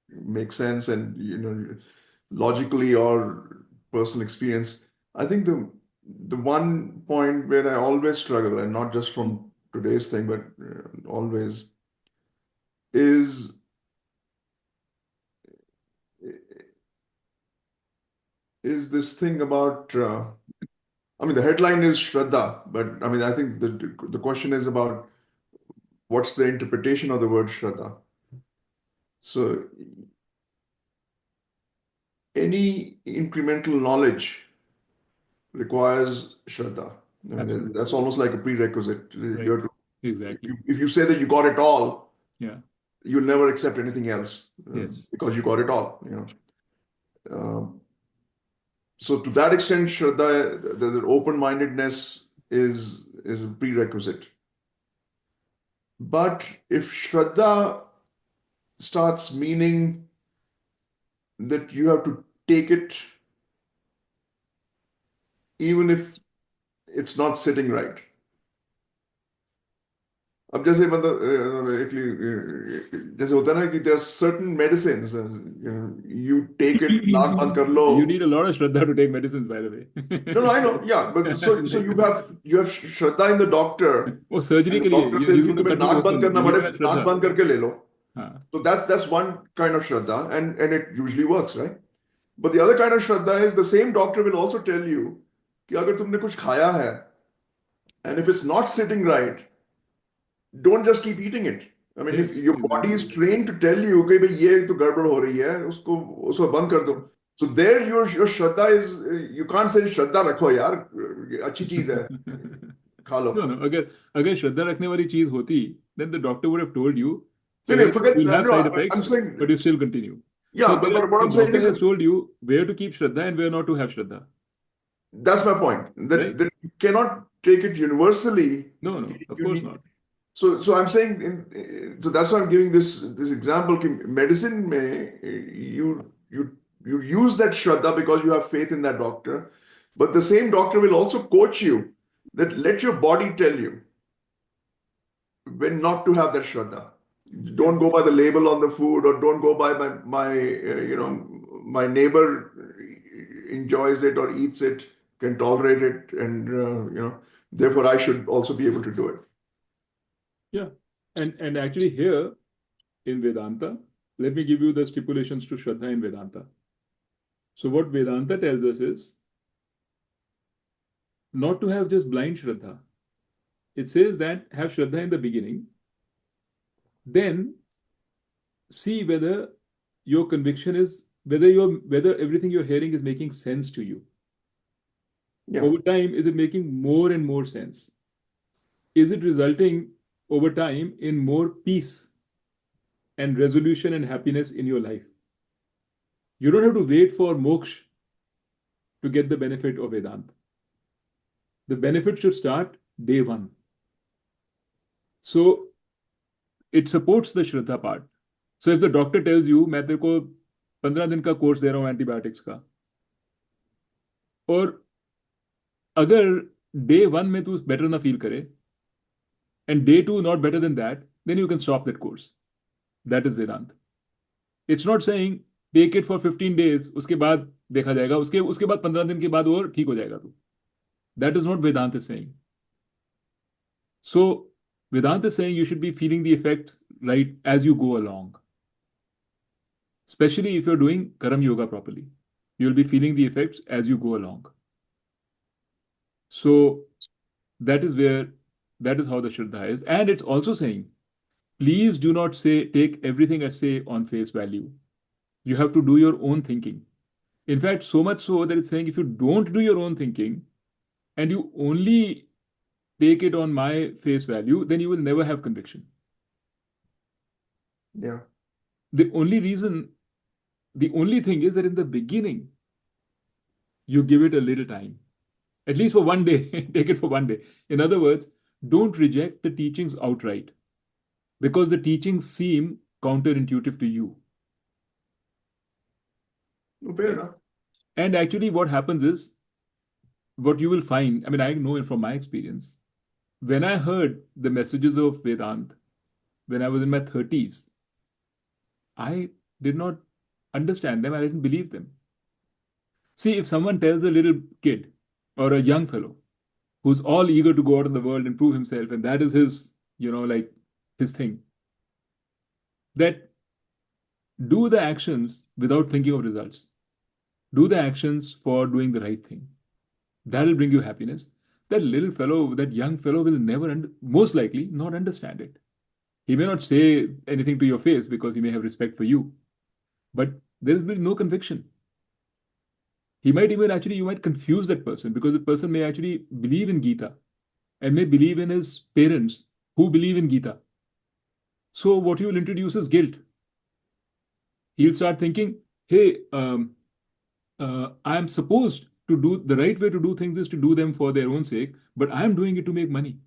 make sense and logically or personal experience. I think the one point where I always struggle, and not just from today's thing, but always, is this thing about. I mean, the headline is Shraddha, but I mean, I think the question is about what's the interpretation of the word Shraddha. So, any incremental knowledge requires Shraddha. I mean, Absolutely. that's almost like a prerequisite. Right. You have to, Exactly. if you say that you got it all, Yeah. you'll never accept anything else Yes. because you got it all. Um, so to that extent, Shraddha, the open-mindedness is a prerequisite. But if Shraddha starts meaning that you have to take it even if it's not sitting right. अब जैसे मतलब जैसे होता है ना कि there are certain medicines you take it नाक बंद कर लो. You need a lot of Shraddha to take medicines, by the way. No, I know, yeah, but so you have Shraddha in the doctor, वो surgery and the के लिए doctor says you कि want to तुम्हें cut it नाक बंद open, करना you पड़े, have नाक Shraddha. बंद करके ले लो. हाँ. So that's one kind of Shraddha, and it usually works, right? But the other kind of Shraddha is the same doctor will also tell you कि अगर तुमने कुछ खाया है, and if it's not sitting right, don't just keep eating it. I mean, if Yes, your body exactly. is trained to tell you कि भाई ये तो गड़बड़ हो रही है, उसको बंद कर दो. So there your Shraddha is, you can't say Shraddha रखो यार, अच्छी चीज है, खा लो. No, no. अगर श्रद्धा रखने वाली चीज होती, then the doctor would have told you कि नहीं, भाई forget, you'll have no, side I'm effects, saying, but you still continue. So yeah, but what the I'm saying doctor is has that told you where to keep Shraddha and where not to have Shraddha, that's my point. right? That you cannot take it universally. No, no, of You course need. not. So I'm saying, so that's why I'm giving this example. कि medicine में you use that Shraddha because you have faith in that doctor, but the same doctor will also coach you that let your body tell you when not to have that Shraddha. Don't go by the label on the food, or don't go by my neighbor enjoys it or eats it, can tolerate it, and therefore I should also be able to do it. Yeah. And actually here in Vedanta, let me give you the stipulations to Shraddha in Vedanta. So what Vedanta tells us is not to have just blind Shraddha. It says that have Shraddha in the beginning, then see whether your conviction is whether everything you're hearing is making sense to you. Yeah. Over time, is it making more and more sense? Is it resulting over time in more peace and resolution and happiness in your life? You don't have to wait for moksha to get the benefit of Vedanta. The benefit should start day one. So it supports the Shraddha part. So if the doctor tells you, मैं तेरे को 15 दिन का course दे रहा हूँ antibiotics का, और अगर डे वन में तू बेटर ना फील करे and day two not better than that, then you can stop that course. That is Vedanta. It's not saying take it for 15 days, उसके बाद देखा जाएगा, उसके बाद 15 दिन के बाद और ठीक हो जाएगा तू. That is not Vedanta is saying. So Vedanta is saying you should be feeling the effect right as you go along. Especially if you're doing Karam Yoga properly. You'll be feeling the effects as you go along. So that is how the Shraddha is. And it's also saying, please do not take everything I say on face value. You have to do your own thinking. In fact, so much so that it's saying if you don't do your own thinking and you only take it on my face value, then you will never have conviction. Yeah. The only thing is that in the beginning, you give it a little time, at least for one day. Take it for one day. In other words, don't reject the teachings outright because the teachings seem counterintuitive to you. Fair enough. And actually, what happens is, what you will find, I mean, I know it from my experience, when I heard the messages of Vedant when I was in my 30s, I did not understand them. I didn't believe them. See, if someone tells a little kid or a young fellow who's all eager to go out in the world and prove himself, and that is his, like his thing, that do the actions without thinking of results. Do the actions for doing the right thing. That'll bring you happiness. That little fellow, that young fellow will never, most likely, not understand it. He may not say anything to your face because he may have respect for you, but there is no conviction. He might even actually, you might confuse that person because the person may actually believe in Gita and may believe in his parents who believe in Gita. So what you will introduce is guilt. He'll start thinking, hey, I am supposed to do the right way to do things is to do them for their own sake, but I am doing it to make money.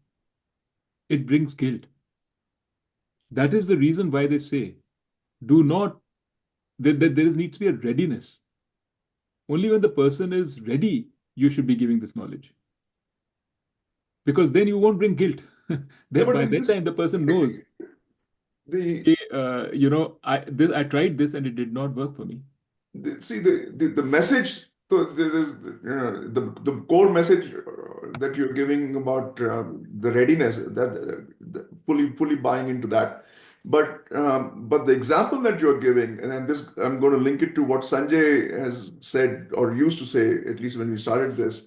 It brings guilt. That is the reason why they say, do not, that there needs to be a readiness. Only when the person is ready, you should be giving this knowledge. Because then you won't bring guilt. Yeah, Then by that time, the person knows, the hey, I tried this and it did not work for me. see the message. So there is, the core message that you're giving about the readiness, that fully buying into that. But the example that you're giving, and then this, I'm going to link it to what Sanjay has said or used to say, at least when we started this,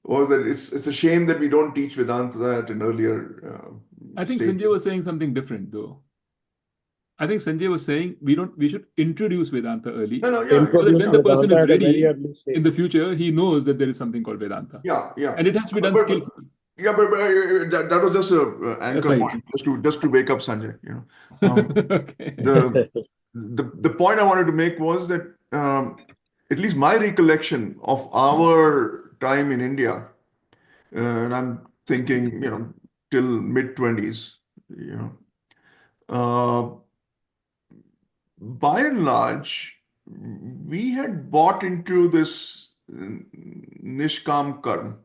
was that it's a shame that we don't teach Vedanta at an earlier I think stage. Sanjay was saying something different though. I think Sanjay was saying we should introduce Vedanta early No, no, yeah, so that Introduce when the person Vedanta is at a very ready early in stage. the future, he knows that there is something called Vedanta. yeah, yeah. And it has to be done But skillfully. yeah, but that was just a anchor Aside. point, just to wake up Sanjay. Okay. The the point I wanted to make was that at least my recollection of our time in India, and I'm thinking, till mid-20s, uh, by and large, we had bought into this Nishkam Karma,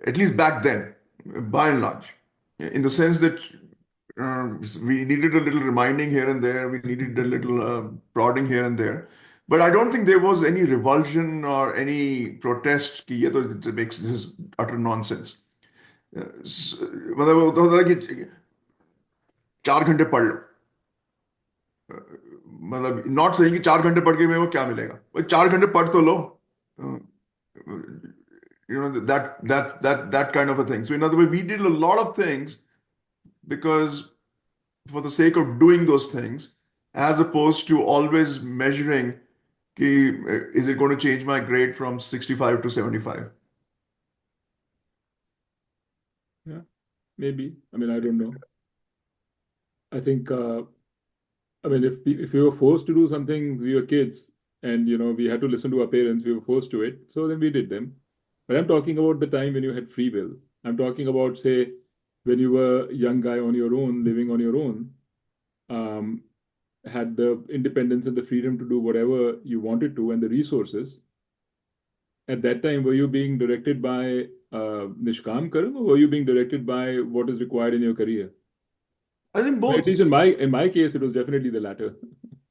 at least back then, by and large, in the sense that we needed a little reminding here and there, we needed a little prodding here and there. But I don't think there was any revulsion or any protest कि ये तो it makes this is utter nonsense. मतलब वो तो होता है कि 4 घंटे पढ़ लो, मतलब नॉट सेइंग कि 4 घंटे पढ़ के मेरे को क्या मिलेगा, भाई 4 घंटे पढ़ तो लो. That kind of a thing. So in other words, we did a lot of things because for the sake of doing those things, as opposed to always measuring ki, is it going to change my grade from 65 to 75? Yeah, maybe. I mean, I don't know. I think, I mean, if we were forced to do something, we were kids, and we had to listen to our parents. We were forced to it, so then we did them. But I'm talking about the time when you had free will. I'm talking about, say, when you were a young guy on your own, living on your own, um, had the independence and the freedom to do whatever you wanted to, and the resources. At that time, were you being directed by Nishkam Karam, or were you being directed by what is required in your career? I think At both. least in my case, it was definitely the latter.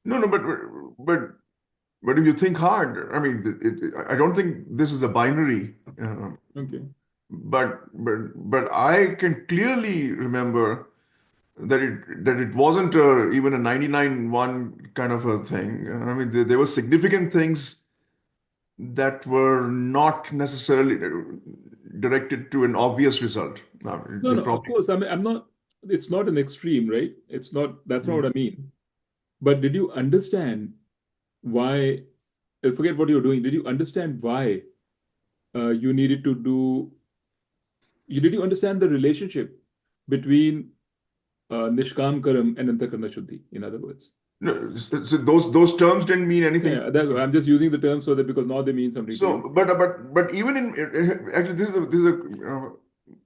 No, but if you think hard, I mean, I don't think this is a binary. Okay. But I can clearly remember that it wasn't even a 99-1 kind of a thing. I mean, there were significant things that were not necessarily directed to an obvious result. No, They no, of probably. course. I mean, I'm not, it's not an extreme, right? It's not, that's not what I mean. But did you understand why, forget what you're doing, did you understand why you needed to do, did you understand the relationship between Nishkam Karam and Antakarna Shuddhi, in other words? No, so those terms didn't mean anything. Yeah, I'm just using the term so that because now they mean something to So, you. but even in actually, this is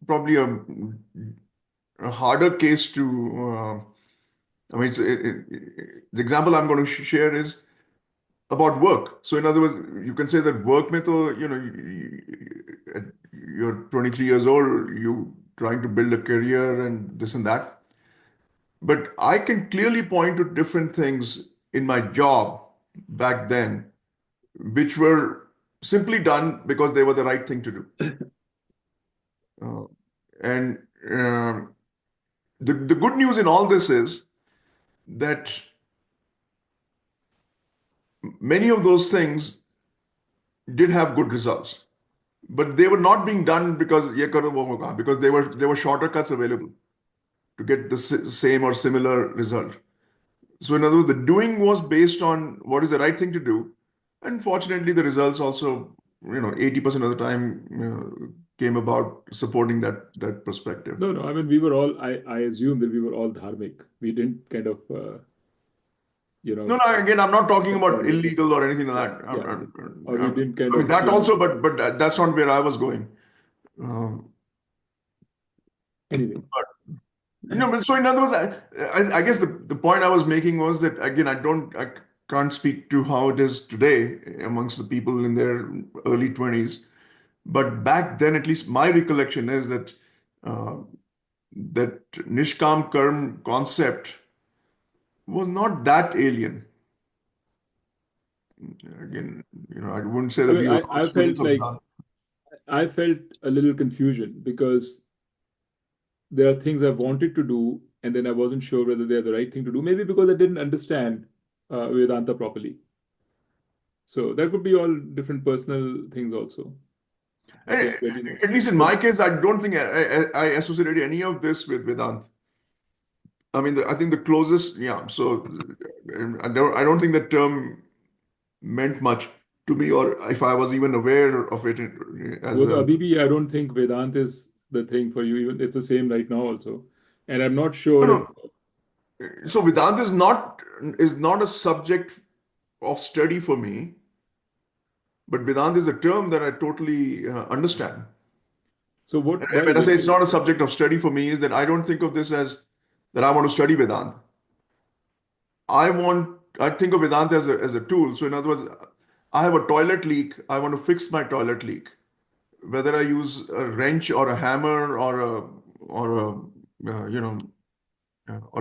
probably a harder case to. I mean, the example I'm going to share is about work. So, in other words, you can say that work mein to, you're 23 years old, you trying to build a career and this and that. But I can clearly point to different things in my job back then, which were simply done because they were the right thing to do. Uh, and the good news in all this is that many of those things did have good results, but they were not being done because ye karo wo hoga, because there were shorter cuts available to get the same or similar result. So in other words, the doing was based on what is the right thing to do, and fortunately, the results also, 80% of the time, came about supporting that perspective. No, no. I mean, we were all. I assume that we were all dharmic. We didn't kind of, you know, No, no. Again, I'm not talking about conform with it. illegal or anything like Yeah, that. yeah. Or we didn't kind I mean of, that also, but that's not where I was going. Um, anyway. but so in other words, I guess the point I was making was that again, I can't speak to how it is today amongst the people in their early 20s, but back then, at least my recollection is that uh, that Nishkam Karm concept was not that alien. Again, I wouldn't say I that mean, we were all I felt students of like Dharma. I felt a little confusion because there are things I wanted to do, and then I wasn't sure whether they're the right thing to do. Maybe because I didn't understand Vedanta properly. So that could be all different personal things also. Eh, Didn't really know. At least in But my case, I don't think I associated any of this with Vedanta. I mean, I think the closest, yeah. So I don't think the term meant much to me, or if I was even aware of it as well, a. Abhibi, I don't think Vedanta is the thing for you. Even it's the same right now also, and I'm not No, sure if. no. So Vedanta is not a subject of study for me, but Vedanta is a term that I totally understand. So And what? Why? when I say it's not a subject of study for me, is that I don't think of this as that I want to study Vedanta. I think of Vedanta as a tool. So in other words, I have a toilet leak. I want to fix my toilet leak. Whether I use a wrench or a hammer or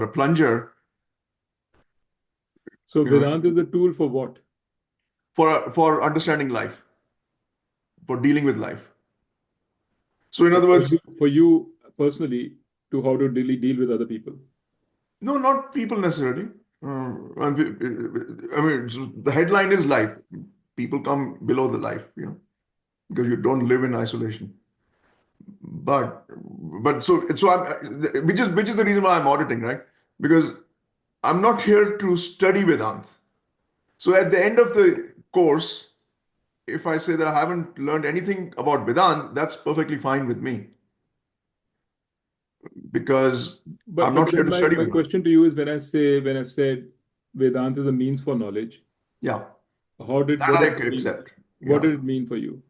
a plunger, So you know, Vedanta is a tool for what? for understanding life, for dealing with life. So in other For words, you personally, to how to really deal with other people. no, not people necessarily. I mean, so the headline is life. People come below the life, because you don't live in isolation. But so which is the reason why I'm auditing, right? Because I'm not here to study Vedanta. So at the end of the course, if I say that I haven't learned anything about Vedanta, that's perfectly fine with me because I'm But not here then to my, study my Vedanta. question to you is when I said Vedanta is a means for knowledge, Yeah, what that I did it mean? accept. What Yeah, did it mean for you?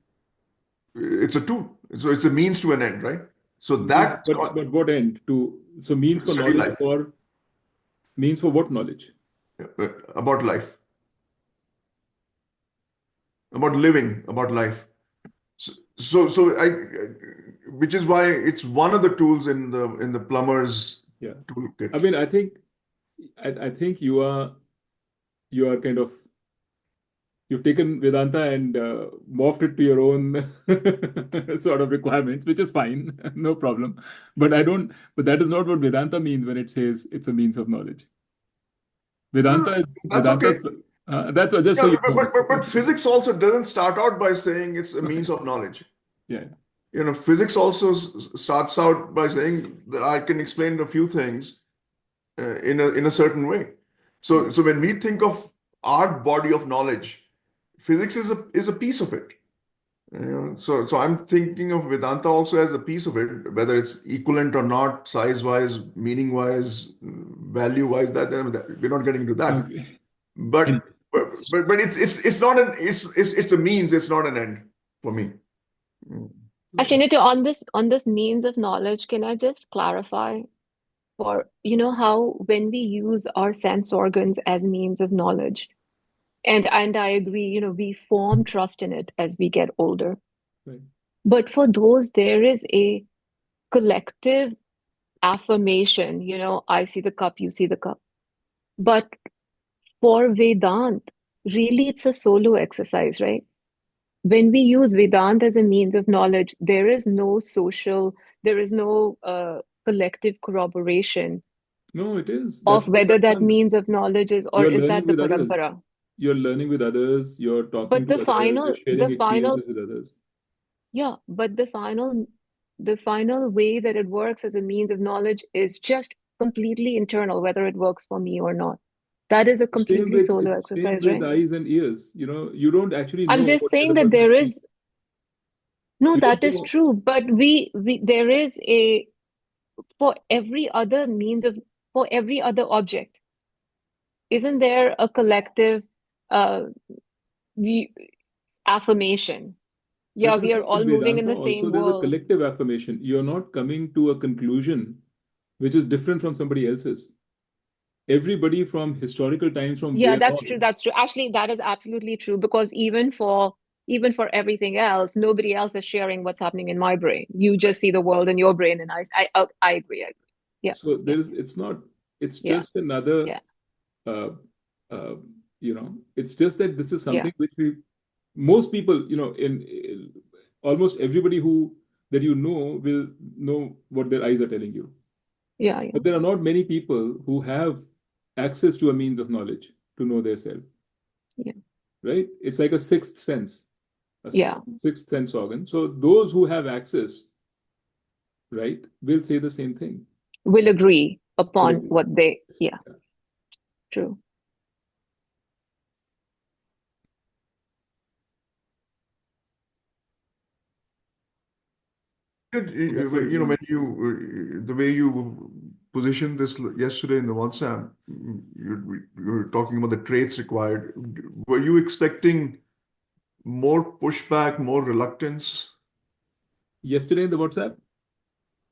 it's a tool. So it's a means to an end, right? So Means, that but what end to? So means to for study knowledge life, for means for what knowledge? about life, about living, about life. Which is why it's one of the tools in the plumber's Yeah, I toolkit. mean, I think you are kind of you've taken Vedanta and morphed it to your own sort of requirements, which is fine, no problem. But I don't. But that is not what Vedanta means when it says it's a means of knowledge. No, no, Vedanta is that's okay. Vedanta's. That's just so Yeah, you but, know. but, but, but physics also doesn't start out by saying it's a means of knowledge. Yeah. Physics also starts out by saying that I can explain a few things in a certain way. Yeah. So when we think of our body of knowledge, physics is a piece of it. So I'm thinking of Vedanta also as a piece of it, whether it's equivalent or not, size-wise, meaning-wise, value-wise. That we're not getting into that. Okay. But Anyway. but it's not it's a means. It's not an end for me. Mm. Actually, on this means of knowledge, can I just clarify for how when we use our sense organs as means of knowledge, and I agree, we form trust in it as we get older. Right. But for those, there is a collective affirmation, I see the cup, you see the cup. But for Vedant, really it's a solo exercise, right? When we use Vedant as a means of knowledge, there is no social, there is no collective corroboration No, it is. of That's the whether that satsang. means of knowledge is, or You're is learning that the with others. parampara. You're learning with others. You're talking But to others. You're the sharing final, experiences with others. yeah, but the final way that it works as a means of knowledge is just completely internal, whether it works for me or not. That is a completely solo It's same exercise, with right? eyes and ears. You don't actually I'm know just what the saying other that person is there seeing. is, no, You don't that is know. true, but there is for every other means of, for every other object, isn't there a collective uh, we, affirmation? Yeah, That's what I'm we are saying. all In moving in Vedanta the also, same there's a world. collective affirmation. You're not coming to a conclusion which is different from somebody else's. Everybody from historical times, from Yeah, there that's true. on. That's true. Actually, that is absolutely true because even for everything else, nobody else is sharing what's happening in my brain. You just see the world in your brain, and I agree. I agree. Yeah, So yeah, it's not, it's yeah, just another, yeah, uh, it's just that this is yeah, something which most people, almost everybody that will know what their eyes are telling you. yeah, yeah, But there are not many people who have access to a means of knowledge to know their self, yeah, right? It's like a sixth sense, yeah. sixth sense organ. So those who have access, right, will say the same thing. Will agree Will upon agree. what they. Yes. Yeah, Yeah. true. Definitely. When the way you positioned this yesterday in the WhatsApp, you were talking about the traits required. Were you expecting more pushback, more reluctance? Yesterday in the WhatsApp.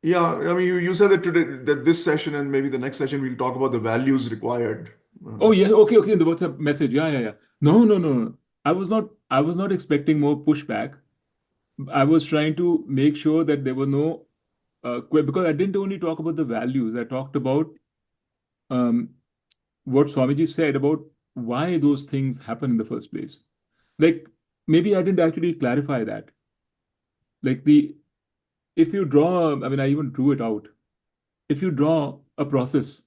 Yeah, I mean, you said that today, that this session and maybe the next session, we'll talk about the values required. Oh yeah, okay, okay. In the WhatsApp message, yeah, yeah, yeah. No, no, no, no. I was not expecting more pushback. I was trying to make sure that there were no, because I didn't only talk about the values. I talked about um, what Swamiji said about why those things happen in the first place. Like maybe I didn't actually clarify that. Like if you draw, I mean, I even drew it out. If you draw a process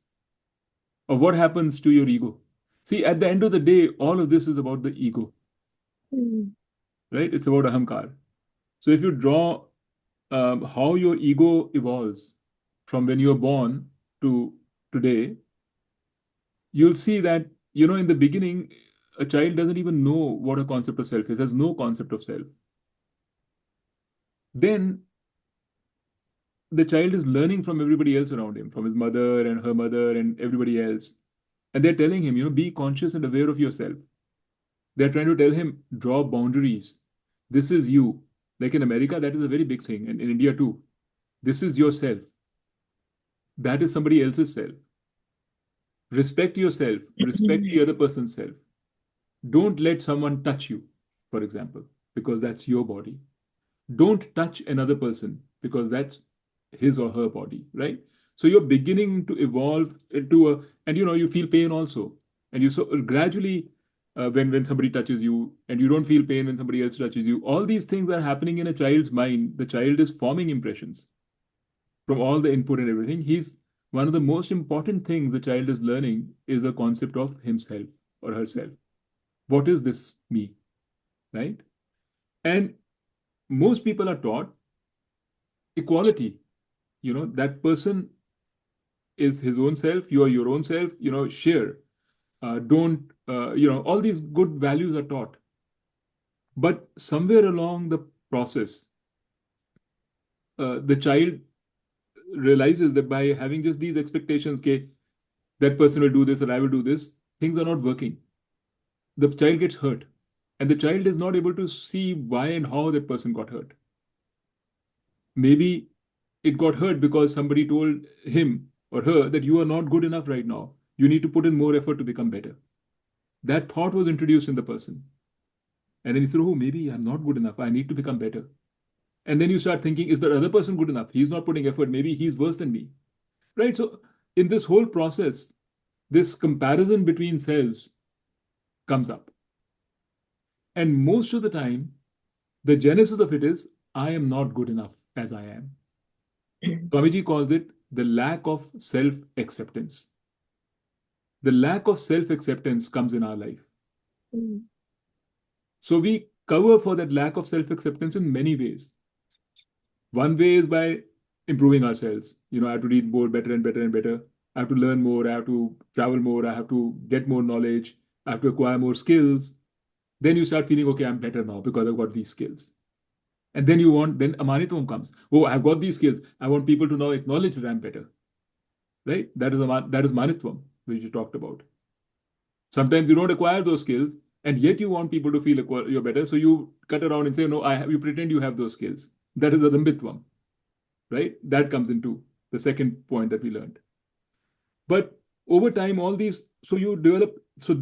of what happens to your ego, see, at the end of the day, all of this is about the ego, Mm. right? It's about ahamkar. So if you draw how your ego evolves from when you're born to today, you'll see that, in the beginning, a child doesn't even know what a concept of self is, has no concept of self. Then the child is learning from everybody else around him, from his mother and her mother and everybody else. And they're telling him, be conscious and aware of yourself. They're trying to tell him, draw boundaries. This is you. Like in America, that is a very big thing, and in India too. This is yourself. That is somebody else's self. Respect yourself. Respect the other person's self. Don't let someone touch you, for example, because that's your body. Don't touch another person because that's his or her body, right? So you're beginning to evolve into and you feel pain also. And you so gradually, when somebody touches you and you don't feel pain when somebody else touches you, all these things are happening in a child's mind. The child is forming impressions from all the input and everything. He's one of the most important things the child is learning is a concept of himself or herself. What is this me, right? And most people are taught equality. That person is his own self, you are your own self, share. Don't, all these good values are taught. But somewhere along the process, the child realizes that by having just these expectations, okay, that person will do this or I will do this, things are not working. The child gets hurt. And the child is not able to see why and how that person got hurt. Maybe it got hurt because somebody told him or her that you are not good enough right now. You need to put in more effort to become better. That thought was introduced in the person. And then he said, oh, maybe I'm not good enough. I need to become better. And then you start thinking, is the other person good enough? He's not putting effort. Maybe he's worse than me. right? So in this whole process, this comparison between selves comes up. And most of the time, the genesis of it is, I am not good enough as I am. Swamiji calls it the lack of self acceptance. The lack of self acceptance comes in our life. So we cover for that lack of self acceptance in many ways. One way is by improving ourselves. I have to read more, better and better and better. I have to learn more. I have to travel more. I have to get more knowledge. I have to acquire more skills. Then you start feeling, okay, I'm better now because I've got these skills. And then Amanitvam comes. Oh, I've got these skills. I want people to now acknowledge that I'm better. Right? That is Manitvam, which you talked about. Sometimes you don't acquire those skills, and yet you want people to feel you're better. So you cut around and say, no, you pretend you have those skills. That is Adambhitvam. Right? That comes into the second point that we learned. But over time, all these, so you develop, so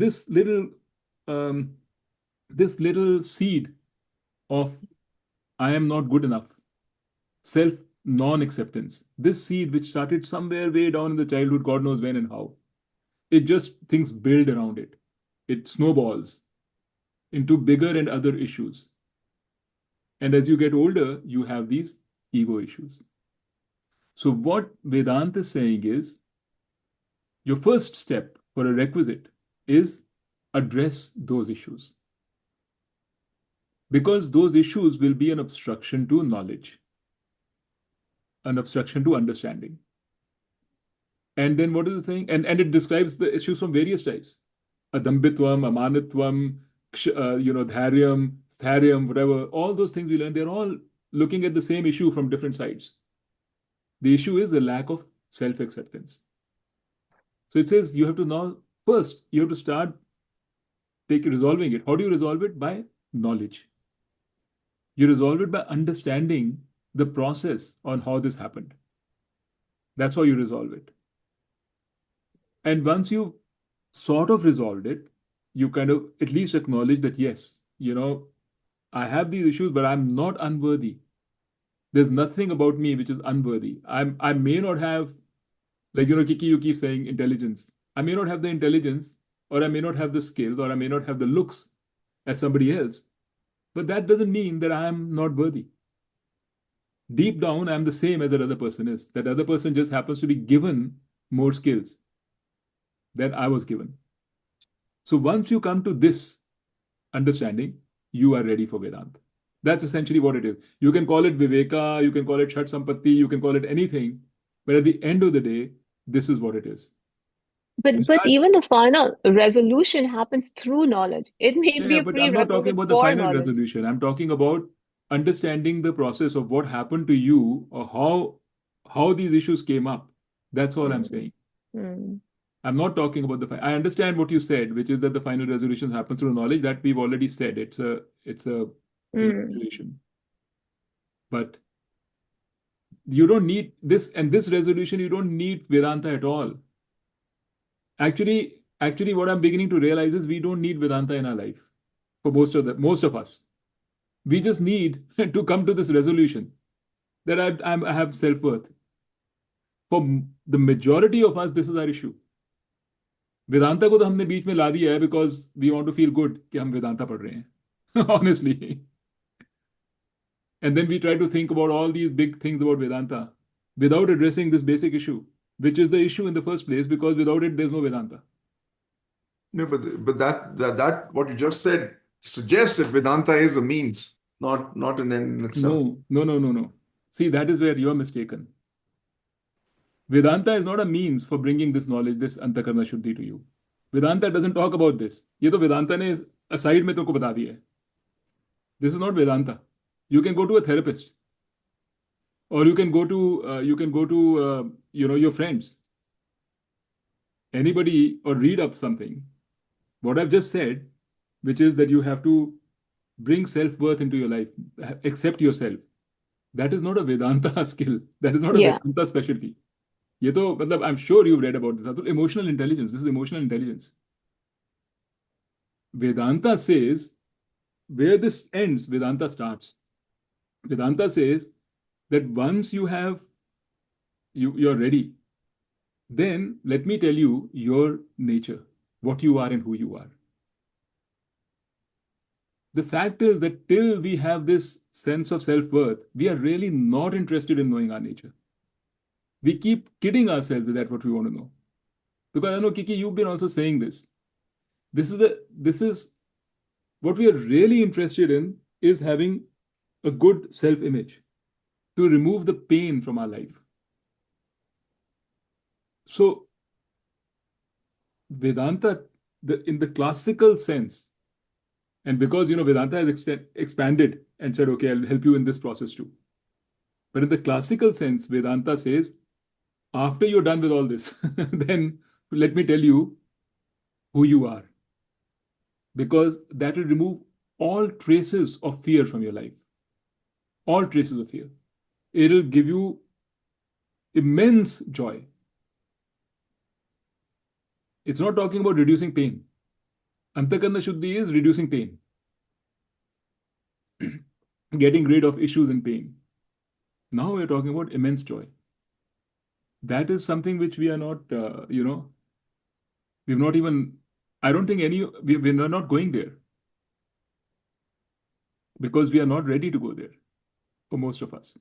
um, this little seed of I am not good enough, self non-acceptance, this seed which started somewhere way down in the childhood, God knows when and how, it just things build around it. It snowballs into bigger and other issues. And as you get older, you have these ego issues. So what Vedanta is saying is, your first step for a requisite is address those issues. Because those issues will be an obstruction to knowledge, an obstruction to understanding. And then what is the thing? And it describes the issues from various types. Adambhitvam, Amanitvam, Dharyam, Stharyam, whatever, all those things we learn, they're all looking at the same issue from different sides. The issue is the lack of self-acceptance. So it says you have to now, first, you have to start resolving it. How do you resolve it? By knowledge. You resolve it by understanding the process on how this happened. That's how you resolve it. And once you've sort of resolved it, you kind of at least acknowledge that, yes, I have these issues, but I'm not unworthy. There's nothing about me which is unworthy. I may not have, like, Kiki, you keep saying intelligence. I may not have the intelligence, or I may not have the skills, or I may not have the looks as somebody else. But that doesn't mean that I'm not worthy. Deep down, I'm the same as that other person is. That other person just happens to be given more skills than I was given. So once you come to this understanding, you are ready for Vedanta. That's essentially what it is. You can call it Viveka, you can call it Shat Sampatti, you can call it anything, but at the end of the day, this is what it is. But even the final resolution happens through knowledge. It may be Yeah, a but I'm not talking prerequisite about the for final knowledge. resolution. I'm talking about understanding the process of what happened to you, or how these issues came up. That's all I'm Mm, saying. mm, I'm not talking about I understand what you said, which is that the final resolutions happen through knowledge. That we've already said. It's a mm. relation. But you don't need this, and this resolution, you don't need Vedanta at all. Actually, what I'm beginning to realize is we don't need Vedanta in our life for most of us. We just need to come to this resolution that I have self-worth. For the majority of us, this is our issue. Vedanta को तो हमने बीच में ला दिया है because we want to feel good कि हम वेदांता पढ़ रहे हैं honestly. And then we try to think about all these big things about Vedanta without addressing this basic issue, which is the issue in the first place, because without it, there's no Vedanta. No, but that what you just said suggests that Vedanta is a means, not an end in itself. No. See, that is where you're mistaken. Vedanta is not a means for bringing this knowledge, this Antakarna Shuddhi to you. Vedanta doesn't talk about this. ये तो Vedanta ने aside में तुमको बता दिया है. This is not Vedanta. You can go to a therapist, or you can go to your friends, anybody, or read up something. What I've just said, which is that you have to bring self-worth into your life, accept yourself. That is not a Vedanta skill. That is not a Yeah. Vedanta specialty. ये तो मतलब I'm sure you've read about this. Atul, emotional intelligence. This is emotional intelligence. Vedanta says where this ends, Vedanta starts. Vedanta says that once you're ready, then let me tell you your nature, what you are and who you are. The fact is that till we have this sense of self worth, we are really not interested in knowing our nature. We keep kidding ourselves that that's what we want to know. Because I know, Kiki, you've been also saying this. This is what we are really interested in is having a good self image to remove the pain from our life. So, Vedanta, in the classical sense, and because Vedanta has expanded and said, okay, I'll help you in this process too. But in the classical sense, Vedanta says, after you're done with all this, then let me tell you who you are, because that will remove all traces of fear from your life, all traces of fear. It'll give you immense joy. It's not talking about reducing pain. Antakarna Shuddhi is reducing pain, getting rid of issues and pain. Now we're talking about immense joy. That is something which we are not, we've not even, I don't think we're not going there because we are not ready to go there for most of us.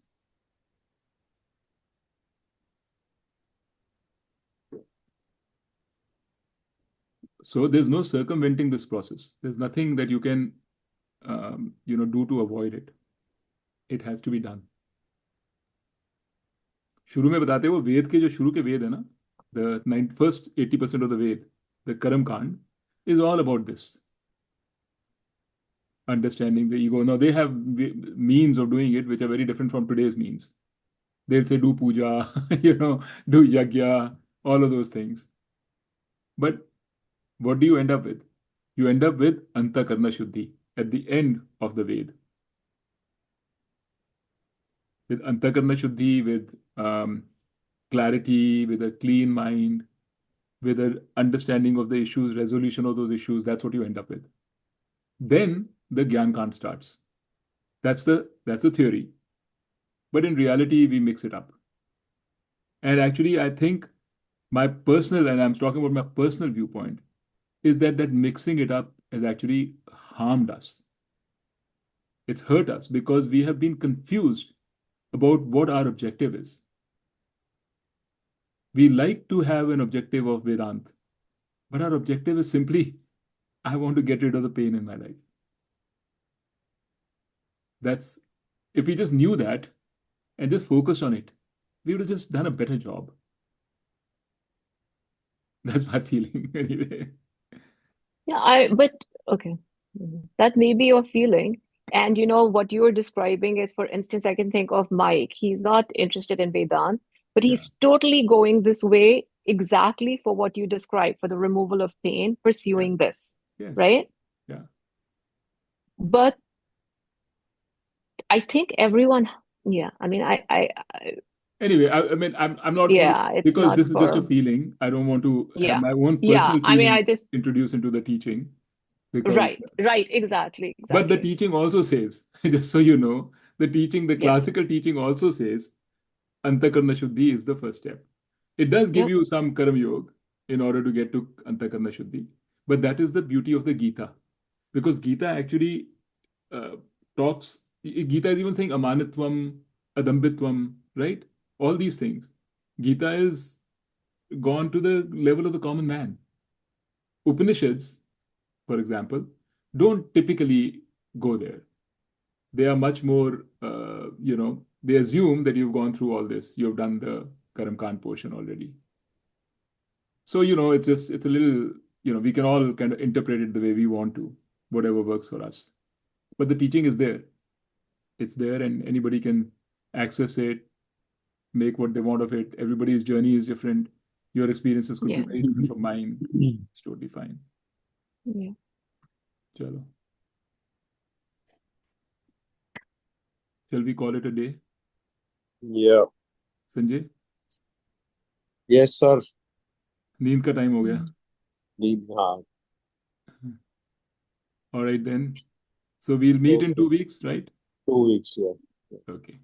So there's no circumventing this process. There's nothing that you can, do to avoid it. It has to be done. शुरू में बताते हैं वो वेद के जो शुरू के वेद है ना, the first 80% of the Ved, the Karam Kand, is all about this. Understanding the ego. Now they have means of doing it which are very different from today's means. They'll say do puja, do yagya, all of those things. But what do you end up with? You end up with Antakarna Shuddhi at the end of the Ved. With Antakarna Shuddhi, with clarity, with a clean mind, with an understanding of the issues, resolution of those issues, that's what you end up with. Then the Gyan Kand starts. That's the theory. But in reality, we mix it up. And actually, I think my personal, and I'm talking about my personal viewpoint, is that mixing it up has actually harmed us. It's hurt us because we have been confused about what our objective is. We like to have an objective of Vedanta, but our objective is simply, I want to get rid of the pain in my life. If we just knew that and just focused on it, we would have just done a better job. That's my feeling anyway. Yeah, okay. That may be your feeling. And what you were describing is, for instance, I can think of Mike. He's not interested in Vedanta, but he's totally going this way exactly for what you described, for the removal of pain, pursuing this, Yes. right? Yeah. But I think everyone, I mean, Anyway, I mean, I'm not going to, it's because not this is just a for, feeling. I don't want to have yeah. my own Yeah. personal I mean, feelings introduced into the teaching, because right, exactly. but the teaching also says, just so you know, the Yeah. classical teaching also says, Antakarna Shuddhi is the first step. It does give Yep. you some Karam Yoga in order to get to Antakarna Shuddhi. But that is the beauty of the Gita. Because Gita actually talks, Gita is even saying Amanitvam, Adambhitvam, right? All these things. Gita is gone to the level of the common man. Upanishads, for example, don't typically go there. They are much more, they assume that you've gone through all this, you've done the Karam Kand portion already. So, it's a little, we can all kind of interpret it the way we want to, whatever works for us. But the teaching is there. It's there and anybody can access it, make what they want of it. Everybody's journey is different. Your experiences could be very different from mine. It's totally fine. Yeah. Chalo. Shall we call it a day? Yeah. Sanjay? Yes, sir. नींद का time हो गया. हाँ. All right then. So we'll meet in 2 weeks, right? 2 weeks, yeah. Okay.